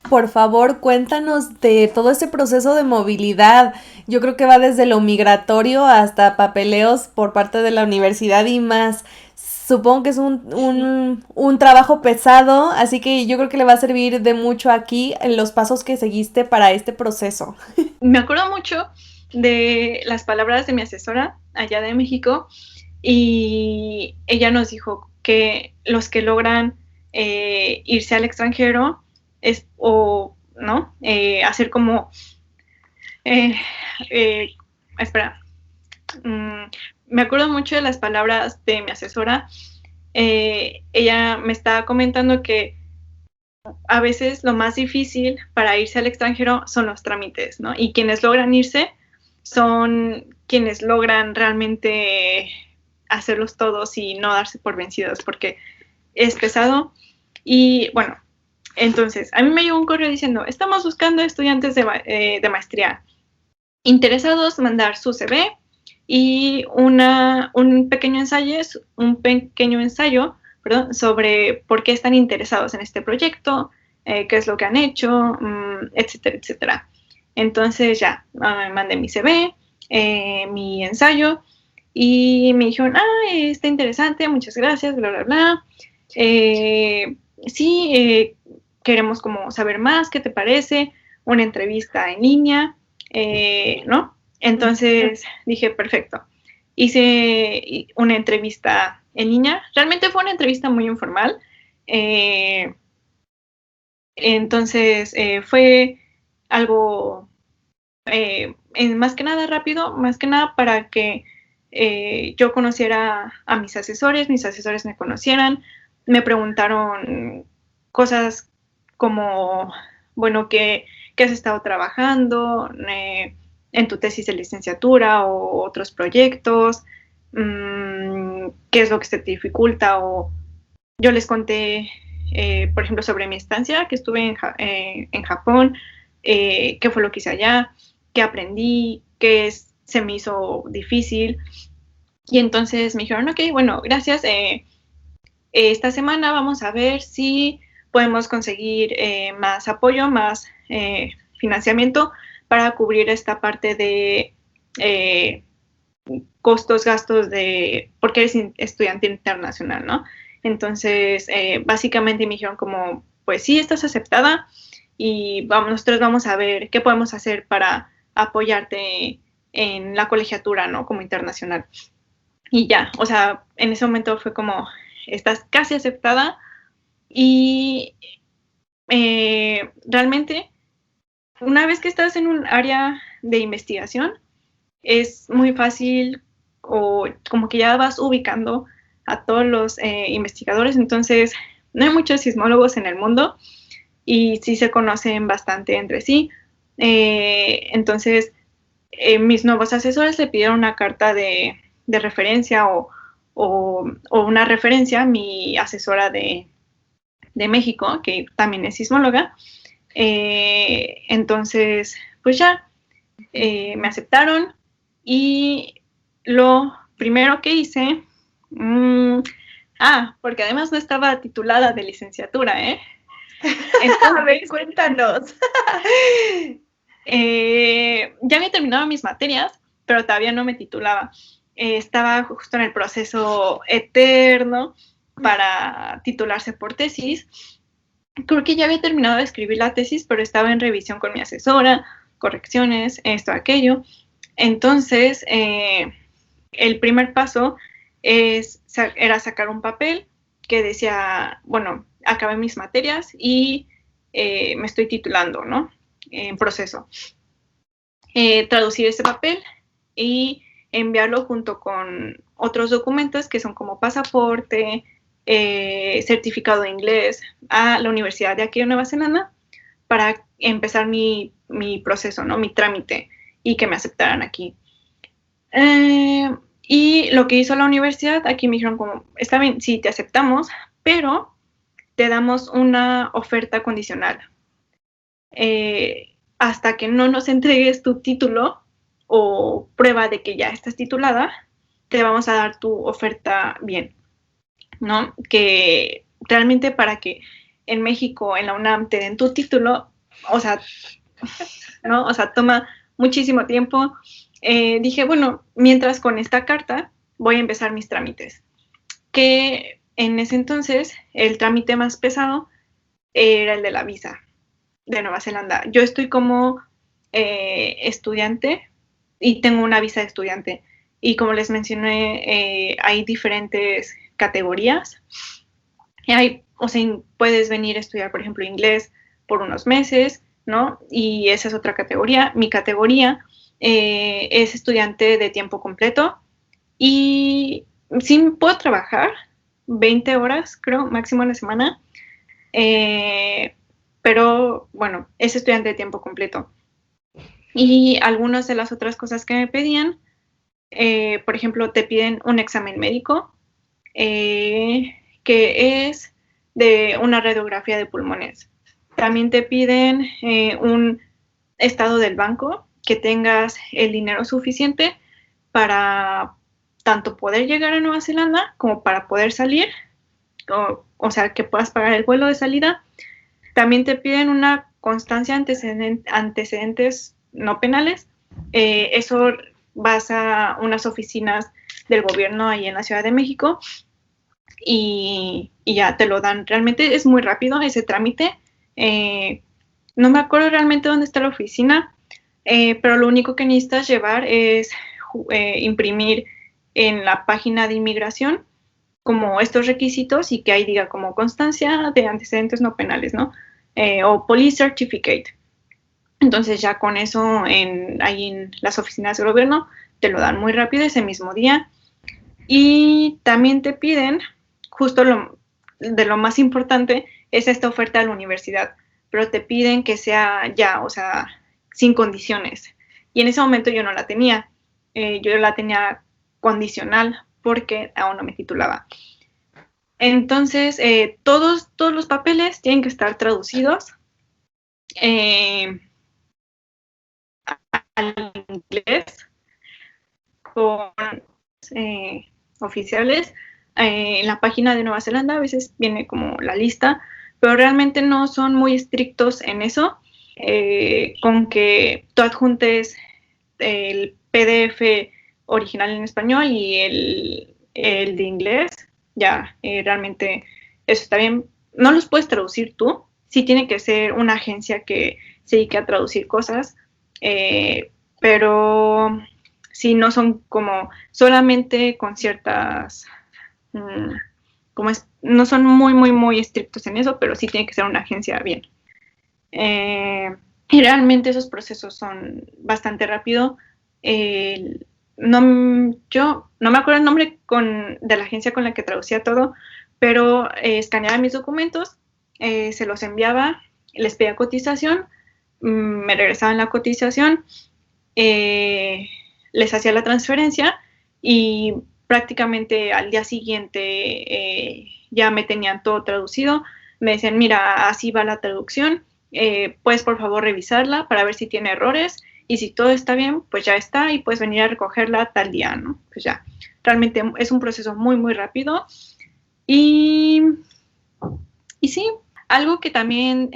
Por favor, cuéntanos de todo ese proceso de movilidad. Yo creo que va desde lo migratorio hasta papeleos por parte de la universidad y más. Supongo que es un trabajo pesado, así que yo creo que le va a servir de mucho aquí en los pasos que seguiste para este proceso. Me acuerdo mucho de las palabras de mi asesora allá de México y ella nos dijo que los que logran irse al extranjero o no, hacer como, espera, me acuerdo mucho de las palabras de mi asesora. Ella me estaba comentando que a veces lo más difícil para irse al extranjero son los trámites, ¿no? Y quienes logran irse son quienes logran realmente hacerlos todos y no darse por vencidos, porque es pesado. Y bueno, entonces, a mí me llegó un correo diciendo, estamos buscando estudiantes de maestría interesados, mandar su CV y un pequeño ensayo sobre por qué están interesados en este proyecto, qué es lo que han hecho, etcétera, etcétera. Entonces ya mandé mi CV, mi ensayo, y me dijeron, está interesante, muchas gracias, bla, bla, bla. Sí, queremos como saber más, ¿qué te parece? Una entrevista en línea, ¿no? Entonces dije, perfecto. Hice una entrevista en línea. Realmente fue una entrevista muy informal. Entonces fue algo más que nada rápido, más que nada para que yo conociera a mis asesores me conocieran, me preguntaron cosas como, bueno, ¿qué has estado trabajando en tu tesis de licenciatura o otros proyectos? ¿Qué es lo que se te dificulta? O yo les conté, por ejemplo, sobre mi estancia, que estuve en Japón, qué fue lo que hice allá, qué aprendí, se me hizo difícil. Y entonces me dijeron, ok, bueno, gracias. Esta semana vamos a ver si podemos conseguir más apoyo, más financiamiento para cubrir esta parte de costos, gastos porque eres estudiante internacional, ¿no? Entonces, básicamente me dijeron como, pues sí, estás aceptada y nosotros vamos a ver qué podemos hacer para apoyarte en la colegiatura, ¿no? Como internacional. Y ya, o sea, en ese momento fue como, estás casi aceptada y realmente, una vez que estás en un área de investigación, es muy fácil o como que ya vas ubicando a todos los investigadores, entonces no hay muchos sismólogos en el mundo y sí se conocen bastante entre sí. Entonces, mis nuevos asesores le pidieron una carta de referencia o una referencia a mi asesora de México, que también es sismóloga. Entonces, pues ya, me aceptaron y lo primero que hice, porque además no estaba titulada de licenciatura, ¿eh? Entonces, a ver, cuéntanos. Ya había terminado mis materias, pero todavía no me titulaba. Estaba justo en el proceso eterno para titularse por tesis. Creo que ya había terminado de escribir la tesis, pero estaba en revisión con mi asesora, correcciones, esto, aquello. Entonces, el primer paso era sacar un papel que decía, bueno, acabé mis materias y me estoy titulando, ¿no? En proceso. Traducir ese papel y enviarlo junto con otros documentos que son como pasaporte, certificado de inglés a la universidad de aquí de Nueva Zelanda para empezar mi proceso, ¿no? Mi trámite y que me aceptaran aquí. Y lo que hizo la universidad, aquí me dijeron como, está bien, sí, te aceptamos, pero te damos una oferta condicional. Hasta que no nos entregues tu título o prueba de que ya estás titulada, te vamos a dar tu oferta bien, ¿no? Que realmente para que en México, en la UNAM, te den tu título, o sea, ¿no? O sea, toma muchísimo tiempo. Dije, bueno, mientras con esta carta voy a empezar mis trámites. Que en ese entonces el trámite más pesado era el de la visa de Nueva Zelanda. Yo estoy como estudiante y tengo una visa de estudiante. Y como les mencioné, hay diferentes categorías. Hay o sea, puedes venir a estudiar, por ejemplo, inglés por unos meses, ¿no? Y esa es otra categoría. Mi categoría es estudiante de tiempo completo y sí puedo trabajar 20 horas, creo, máximo en la semana, pero bueno, es estudiante de tiempo completo. Y algunas de las otras cosas que me pedían, por ejemplo, te piden un examen médico, que es de una radiografía de pulmones. También te piden un estado del banco, que tengas el dinero suficiente para tanto poder llegar a Nueva Zelanda como para poder salir, o sea, que puedas pagar el vuelo de salida. También te piden una constancia antecedentes no penales. Eso vas a unas oficinas del gobierno ahí en la Ciudad de México y ya te lo dan. Realmente es muy rápido ese trámite. No me acuerdo realmente dónde está la oficina, pero lo único que necesitas llevar es imprimir en la página de inmigración como estos requisitos y que ahí diga como constancia de antecedentes no penales, ¿no? O police certificate. Entonces ya con eso ahí en las oficinas del gobierno te lo dan muy rápido ese mismo día. Y también te piden, justo de lo más importante, es esta oferta de la universidad, pero te piden que sea ya, o sea, sin condiciones. Y en ese momento yo no la tenía, yo la tenía condicional porque aún no me titulaba. Entonces, todos los papeles tienen que estar traducidos al inglés con oficiales. En la página de Nueva Zelanda a veces viene como la lista, pero realmente no son muy estrictos en eso. Con que tú adjuntes el PDF original en español y el de inglés, ya realmente eso está bien. No los puedes traducir tú, sí tiene que ser una agencia que se dedique a traducir cosas, pero sí no son como solamente con ciertas, no son muy estrictos en eso, pero sí tiene que ser una agencia bien. Y realmente esos procesos son bastante rápido. Yo no me acuerdo el nombre de la agencia con la que traducía todo, pero escaneaba mis documentos, se los enviaba, les pedía cotización, me regresaban la cotización, les hacía la transferencia y prácticamente al día siguiente ya me tenían todo traducido. Me decían, mira, así va la traducción, puedes por favor revisarla para ver si tiene errores y si todo está bien, pues ya está y puedes venir a recogerla tal día, ¿no? Pues ya, realmente es un proceso muy rápido y sí, algo que también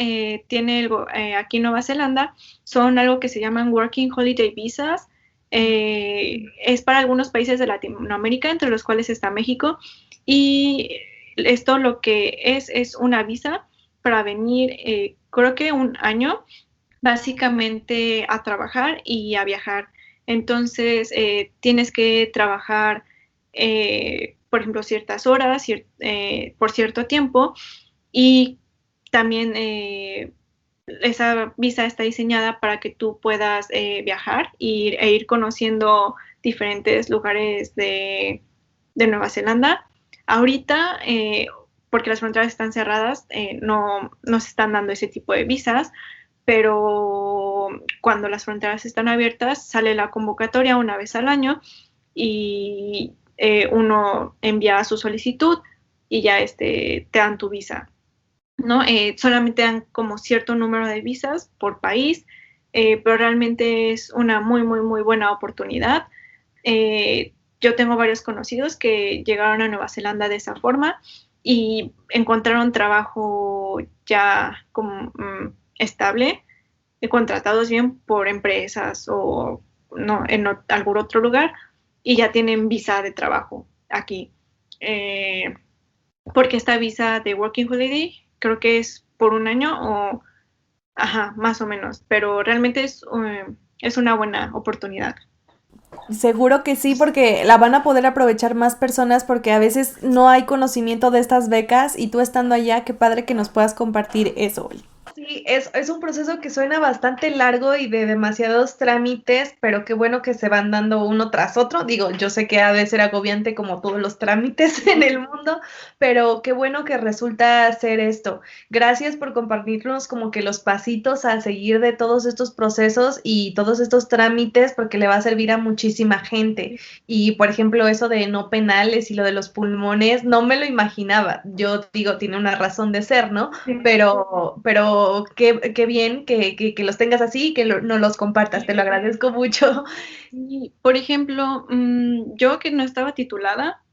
tiene aquí en Nueva Zelanda son algo que se llaman Working Holiday Visas. Es para algunos países de Latinoamérica, entre los cuales está México, y esto lo que es una visa para venir, creo que un año, básicamente a trabajar y a viajar. Entonces, tienes que trabajar, por ejemplo, ciertas horas, por cierto tiempo, y también esa visa está diseñada para que tú puedas viajar e ir conociendo diferentes lugares de Nueva Zelanda. Ahorita, porque las fronteras están cerradas, no se están dando ese tipo de visas, pero cuando las fronteras están abiertas sale la convocatoria una vez al año y uno envía su solicitud y ya te dan tu visa, ¿no? Solamente dan como cierto número de visas por país, pero realmente es una muy buena oportunidad. Yo tengo varios conocidos que llegaron a Nueva Zelanda de esa forma y encontraron trabajo ya como estable, contratados bien por empresas o no, en algún otro lugar y ya tienen visa de trabajo aquí. Porque esta visa de Working Holiday creo que es por un año o, ajá, más o menos, pero realmente es una buena oportunidad. Seguro que sí, porque la van a poder aprovechar más personas porque a veces no hay conocimiento de estas becas y tú estando allá, qué padre que nos puedas compartir eso, Oli. Sí, es un proceso que suena bastante largo y de demasiados trámites, pero qué bueno que se van dando uno tras otro. Digo, yo sé que ha de ser agobiante como todos los trámites en el mundo, pero qué bueno que resulta ser esto. Gracias por compartirnos como que los pasitos a seguir de todos estos procesos y todos estos trámites, porque le va a servir a muchísima gente. Y por ejemplo, eso de no penales y lo de los pulmones, no me lo imaginaba. Yo digo, tiene una razón de ser, ¿no? Pero qué bien que los tengas así y que no los compartas, te lo agradezco mucho. Y, por ejemplo, yo que no estaba titulada,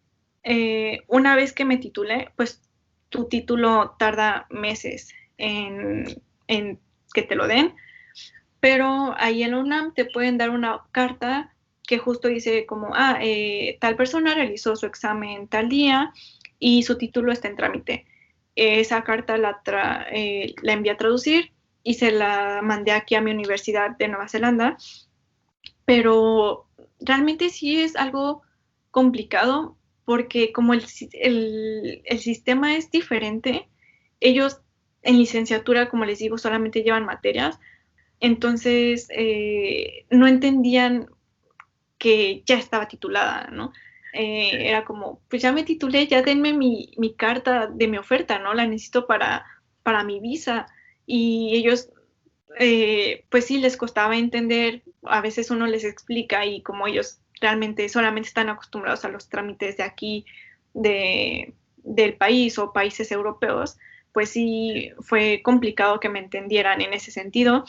una vez que me titulé, pues tu título tarda meses en que te lo den, pero ahí en la UNAM te pueden dar una carta que justo dice como, tal persona realizó su examen tal día y su título está en trámite. Esa carta la envié a traducir y se la mandé aquí a mi universidad de Nueva Zelanda, pero realmente sí es algo complicado porque como el sistema es diferente, ellos en licenciatura, como les digo, solamente llevan materias, entonces no entendían que ya estaba titulada, ¿no? Era como, pues ya me titulé, ya denme mi carta de mi oferta, ¿no? La necesito para mi visa. Y ellos, pues sí, les costaba entender, a veces uno les explica y como ellos realmente solamente están acostumbrados a los trámites de aquí, del país o países europeos, pues sí fue complicado que me entendieran en ese sentido.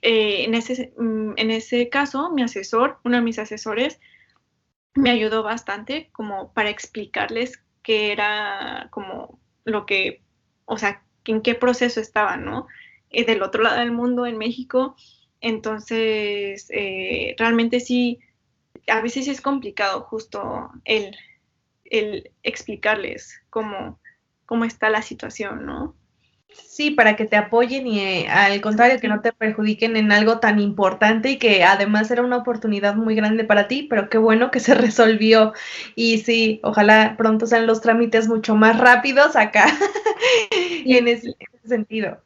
En ese caso, mi asesor, uno de mis asesores, me ayudó bastante como para explicarles qué era como lo que, o sea, en qué proceso estaba, ¿no? Del otro lado del mundo, en México. Entonces, realmente sí, a veces es complicado justo el explicarles cómo está la situación, ¿no? Sí, para que te apoyen y al contrario, que no te perjudiquen en algo tan importante y que además era una oportunidad muy grande para ti, pero qué bueno que se resolvió. Y sí, ojalá pronto sean los trámites mucho más rápidos acá Y, en ese sentido.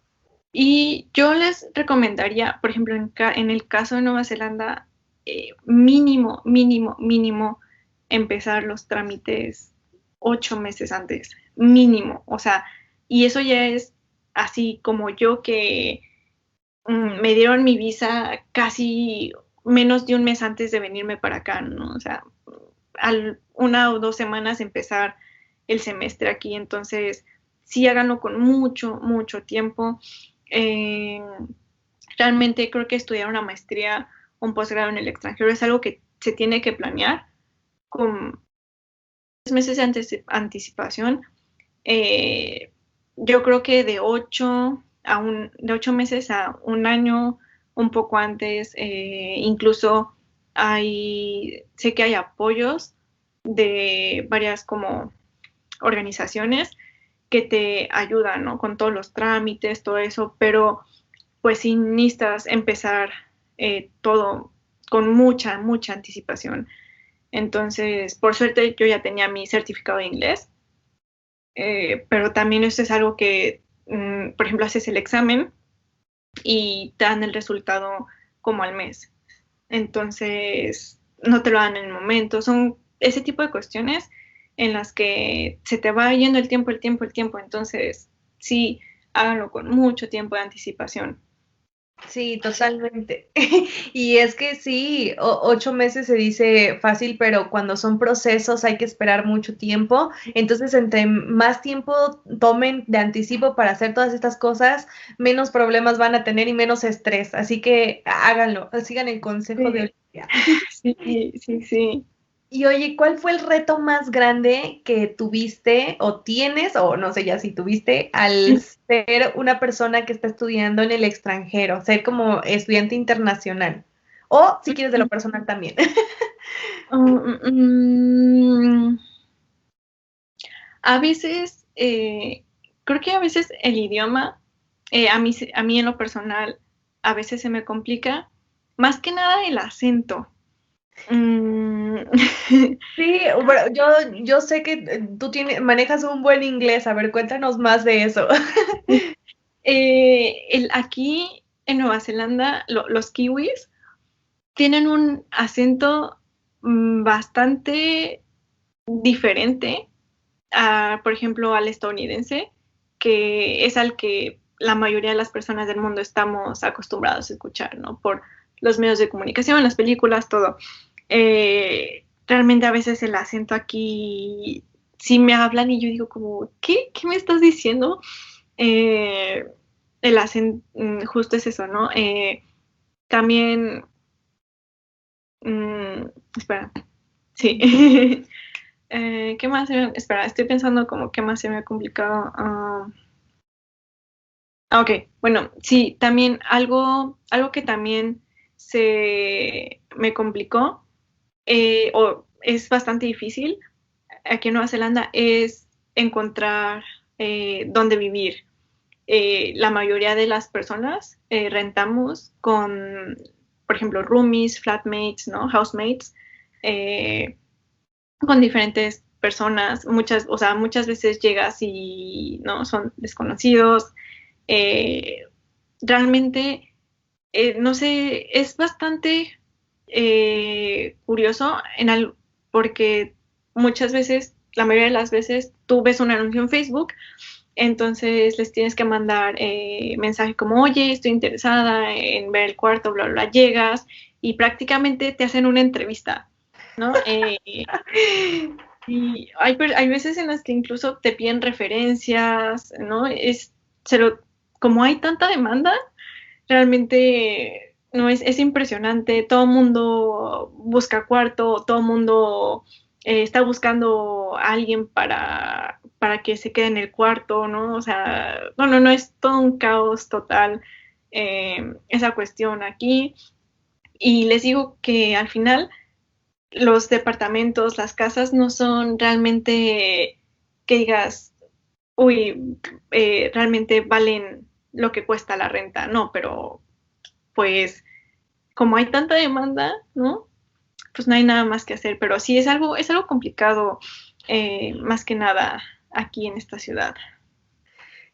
y yo les recomendaría, por ejemplo, en el caso de Nueva Zelanda, mínimo, mínimo, mínimo, empezar los trámites 8 meses antes, mínimo. O sea, y eso ya es así como yo que me dieron mi visa casi menos de un mes antes de venirme para acá, ¿no? O sea, una o 2 semanas empezar el semestre aquí, entonces sí háganlo con mucho, mucho tiempo. Eh, Realmente creo que estudiar una maestría o un posgrado en el extranjero es algo que se tiene que planear con 3 meses de anticipación. Eh, yo creo que de 8 meses a un año, un poco antes, incluso sé que hay apoyos de varias como organizaciones que te ayudan, ¿no? Con todos los trámites, todo eso, pero pues sí necesitas empezar todo con mucha, mucha anticipación. Entonces, por suerte, yo ya tenía mi certificado de inglés, pero también eso es algo que, por ejemplo, haces el examen y te dan el resultado como al mes. Entonces, no te lo dan en el momento. Son ese tipo de cuestiones en las que se te va yendo el tiempo, el tiempo, el tiempo. Entonces, sí, háganlo con mucho tiempo de anticipación. Sí, totalmente. Y es que sí, 8 meses se dice fácil, pero cuando son procesos hay que esperar mucho tiempo. Entonces, entre más tiempo tomen de anticipo para hacer todas estas cosas, menos problemas van a tener y menos estrés. Así que háganlo, sigan el consejo de Sí, Olivia. sí, sí, sí. Y oye, ¿cuál fue el reto más grande que tuviste o tienes, o no sé ya si tuviste, al ser una persona que está estudiando en el extranjero, ser como estudiante internacional? O si quieres de lo personal también. Mm, a veces, creo que a veces el idioma, a mí en lo personal, a veces se me complica, más que nada el acento. Mm, Sí, bueno, yo sé que tú manejas un buen inglés. A ver, cuéntanos más de eso. aquí en Nueva Zelanda, los kiwis tienen un acento bastante diferente por ejemplo, al estadounidense, que es al que la mayoría de las personas del mundo estamos acostumbrados a escuchar, ¿no? Por los medios de comunicación, las películas, todo. Realmente a veces el acento aquí, sí me hablan y yo digo como, ¿qué? ¿Qué me estás diciendo? Eh, el acento, justo es eso, ¿no? También, espera, sí. ¿Qué más? Espera, estoy pensando como qué más se me ha complicado. Ok, bueno, sí, también algo que también se me complicó o es bastante difícil aquí en Nueva Zelanda es encontrar dónde vivir. La mayoría de las personas rentamos con, por ejemplo, roomies, flatmates, ¿no? Housemates. eh, con diferentes personas, o sea, muchas veces llegas y no son desconocidos. Eh, realmente, no sé, es bastante curioso porque muchas veces, la mayoría de las veces, tú ves un anuncio en Facebook, entonces les tienes que mandar mensaje como, oye, estoy interesada en ver el cuarto, bla, bla, bla, llegas y prácticamente te hacen una entrevista, ¿no? Y hay veces en las que incluso te piden referencias, ¿no? Se lo, como hay tanta demanda, realmente no es impresionante. Todo el mundo busca cuarto, todo el mundo está buscando a alguien para que se quede en el cuarto, ¿no? O sea, no es todo un caos total esa cuestión aquí. Y les digo que al final los departamentos, las casas no son realmente que digas, uy, realmente valen lo que cuesta la renta, no, pero pues como hay tanta demanda, ¿no? Pues no hay nada más que hacer, pero sí es algo complicado, más que nada aquí en esta ciudad.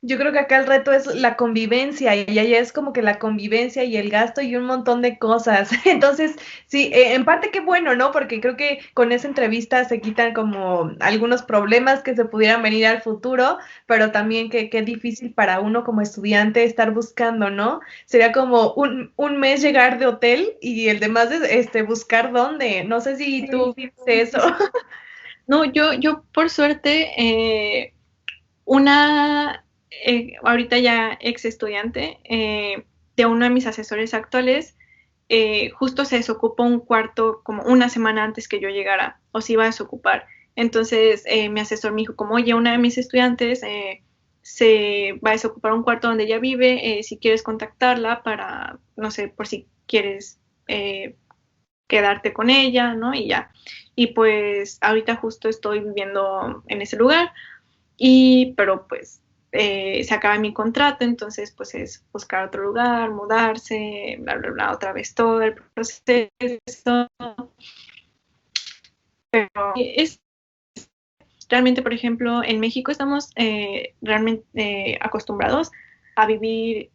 Yo creo que acá el reto es la convivencia y allá es como que la convivencia y el gasto y un montón de cosas. Entonces, sí, en parte qué bueno, ¿no? Porque creo que con esa entrevista se quitan como algunos problemas que se pudieran venir al futuro, pero también qué difícil para uno como estudiante estar buscando, ¿no? Sería como un mes llegar de hotel y el demás es buscar dónde. No sé si Sí, tú viste eso. no, yo por suerte, una, ahorita ya ex estudiante de uno de mis asesores actuales, justo se desocupó un cuarto como una semana antes que yo llegara, o se iba a desocupar. Entonces mi asesor me dijo como, oye, una de mis estudiantes se va a desocupar un cuarto donde ella vive, si quieres contactarla para, no sé, por si quieres quedarte con ella, ¿no? Y ya. Y pues ahorita justo estoy viviendo en ese lugar pero pues se acaba mi contrato, entonces pues es buscar otro lugar, mudarse, bla, bla, bla, otra vez todo el proceso. Pero es realmente, por ejemplo, en México estamos realmente acostumbrados a vivir,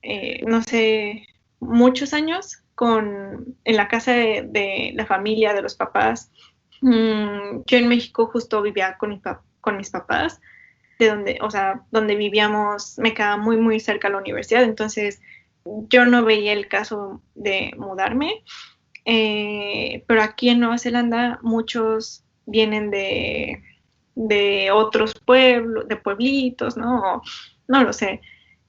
no sé, muchos años en la casa de la familia, de los papás. Yo en México justo vivía con mis papás de donde, o sea, donde vivíamos me quedaba muy, muy cerca a la universidad, entonces yo no veía el caso de mudarme, pero aquí en Nueva Zelanda muchos vienen de otros pueblos, de pueblitos, ¿no? No lo sé.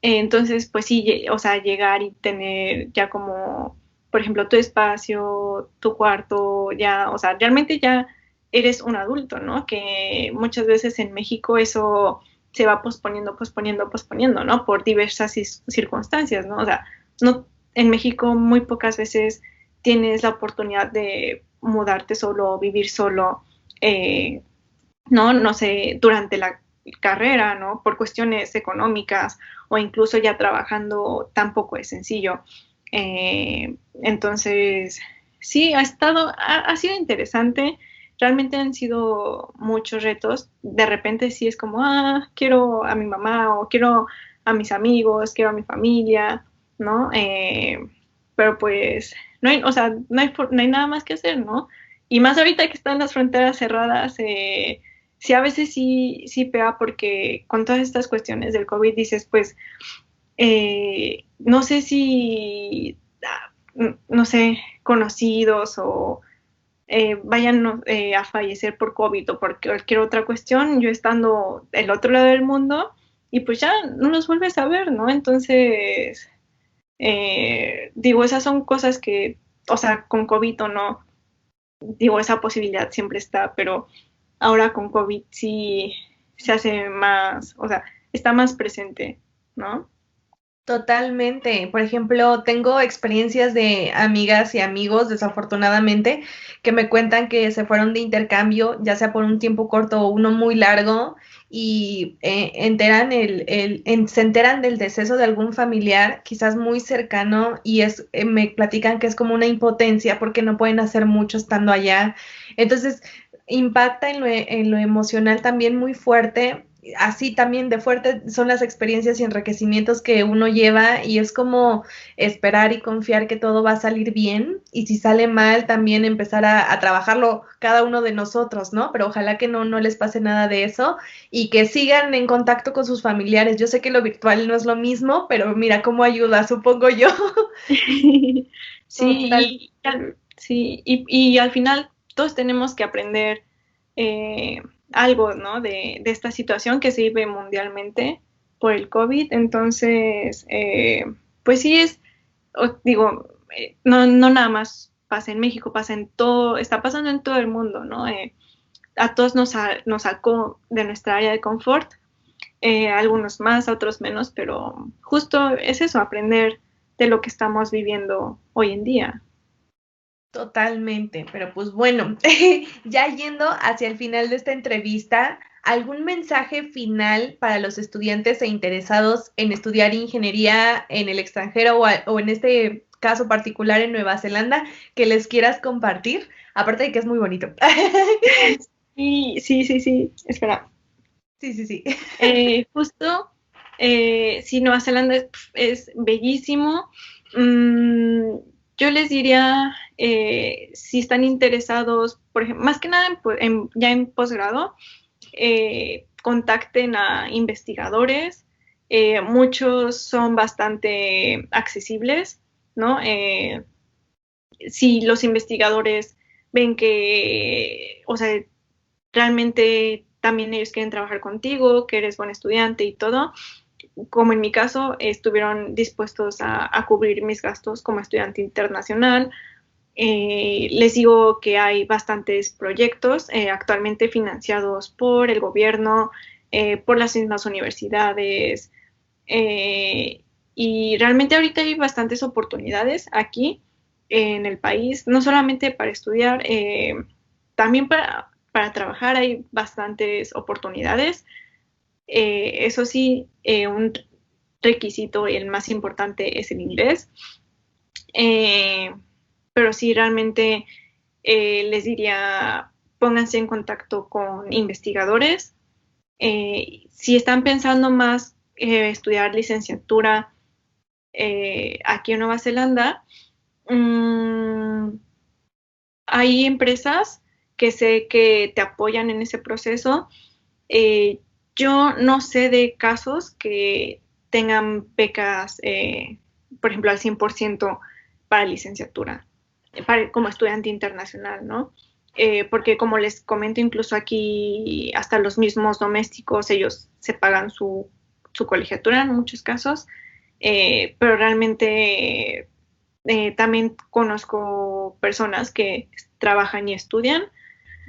Entonces, pues sí, o sea, llegar y tener ya como, por ejemplo, tu espacio, tu cuarto, ya, o sea, realmente ya eres un adulto, ¿no? Que muchas veces en México eso se va posponiendo, posponiendo, posponiendo, ¿no? Por diversas circunstancias, ¿no? O sea, no, en México muy pocas veces tienes la oportunidad de mudarte solo, vivir solo, ¿no? No sé, durante la carrera, ¿no? Por cuestiones económicas o incluso ya trabajando tampoco es sencillo. Entonces, sí, ha sido interesante. Realmente han sido muchos retos. De repente sí es como, quiero a mi mamá o quiero a mis amigos, quiero a mi familia, ¿no? Pero pues, o sea, no hay nada más que hacer, ¿no? Y más ahorita que están las fronteras cerradas, sí, a veces sí pega porque con todas estas cuestiones del COVID dices, pues, no sé si, no sé, conocidos o vayan a fallecer por COVID o por cualquier otra cuestión, yo estando del otro lado del mundo y pues ya no los vuelves a ver, ¿no? Entonces, digo, esas son cosas que, o sea, con COVID o no, digo, esa posibilidad siempre está, pero ahora con COVID sí se hace más, o sea, está más presente, ¿no? Totalmente. Por ejemplo, tengo experiencias de amigas y amigos, desafortunadamente, que me cuentan que se fueron de intercambio, ya sea por un tiempo corto o uno muy largo, y se enteran del deceso de algún familiar, quizás muy cercano, y me platican que es como una impotencia porque no pueden hacer mucho estando allá. Entonces, impacta en lo emocional también muy fuerte. Así también de fuerte son las experiencias y enriquecimientos que uno lleva, y es como esperar y confiar que todo va a salir bien, y si sale mal también empezar a trabajarlo cada uno de nosotros, ¿no? Pero ojalá que no les pase nada de eso y que sigan en contacto con sus familiares. Yo sé que lo virtual no es lo mismo, pero mira cómo ayuda, supongo yo. Total. Sí, sí, y al final todos tenemos que aprender eh, algo, ¿no? De esta situación que se vive mundialmente por el COVID. Entonces, pues sí digo, no nada más pasa en México, pasa en todo, está pasando en todo el mundo, ¿no? A todos nos sacó de nuestra área de confort, algunos más, otros menos, pero justo es eso, aprender de lo que estamos viviendo hoy en día. Totalmente, pero pues bueno, ya yendo hacia el final de esta entrevista, ¿algún mensaje final para los estudiantes e interesados en estudiar ingeniería en el extranjero o en este caso particular en Nueva Zelanda que les quieras compartir? Aparte de que es muy bonito. Sí, espera. Sí, sí, sí. Justo, sí, Nueva Zelanda es bellísimo. Mm, yo les diría, si están interesados, por ejemplo, más que nada ya en posgrado, contacten a investigadores. Muchos son bastante accesibles, ¿no? Si los investigadores ven que, o sea, realmente también ellos quieren trabajar contigo, que eres buen estudiante y todo, como en mi caso, estuvieron dispuestos a cubrir mis gastos como estudiante internacional. Les digo que hay bastantes proyectos actualmente financiados por el gobierno, por las mismas universidades, y realmente ahorita hay bastantes oportunidades aquí en el país, no solamente para estudiar, también para trabajar hay bastantes oportunidades. Eso sí, un requisito y el más importante es el inglés. Eh, pero sí, realmente les diría, pónganse en contacto con investigadores. Si están pensando más estudiar licenciatura aquí en Nueva Zelanda, mmm, hay empresas que sé que te apoyan en ese proceso. Eh, yo no sé de casos que tengan becas, por ejemplo, al 100% para licenciatura, como estudiante internacional, ¿no? Porque como les comento, incluso aquí hasta los mismos domésticos, ellos se pagan su colegiatura en muchos casos, pero realmente también conozco personas que trabajan y estudian,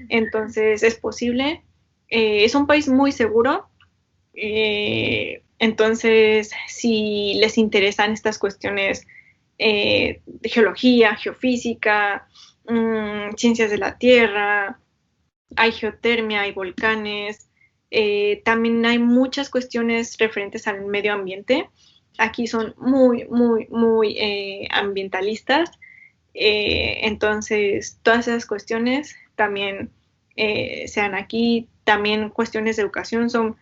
entonces es posible. Es un país muy seguro, entonces si les interesan estas cuestiones de geología, geofísica, ciencias de la tierra, hay geotermia, hay volcanes, también hay muchas cuestiones referentes al medio ambiente. Aquí son muy ambientalistas. Entonces, todas esas cuestiones también sean aquí, también cuestiones de educación son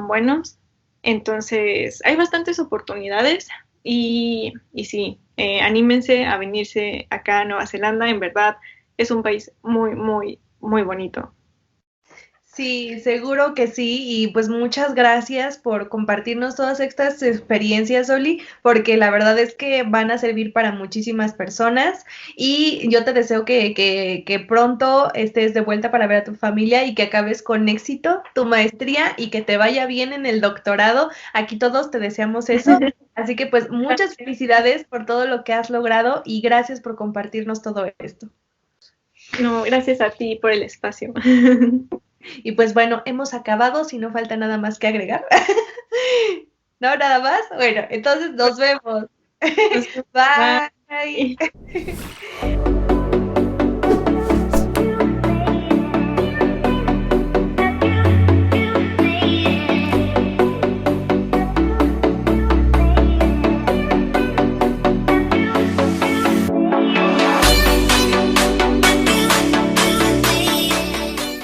buenos. Entonces, hay bastantes oportunidades y sí, anímense a venirse acá a Nueva Zelanda, en verdad es un país muy, muy, muy bonito. Sí, seguro que sí, y pues muchas gracias por compartirnos todas estas experiencias, Oli, porque la verdad es que van a servir para muchísimas personas y yo te deseo que pronto estés de vuelta para ver a tu familia y que acabes con éxito tu maestría y que te vaya bien en el doctorado. Aquí todos te deseamos eso, así que pues muchas felicidades por todo lo que has logrado y gracias por compartirnos todo esto. No, gracias a ti por el espacio. Y pues bueno, hemos acabado, si no falta nada más que agregar. No, nada más. Bueno, entonces nos vemos. Bye. Bye.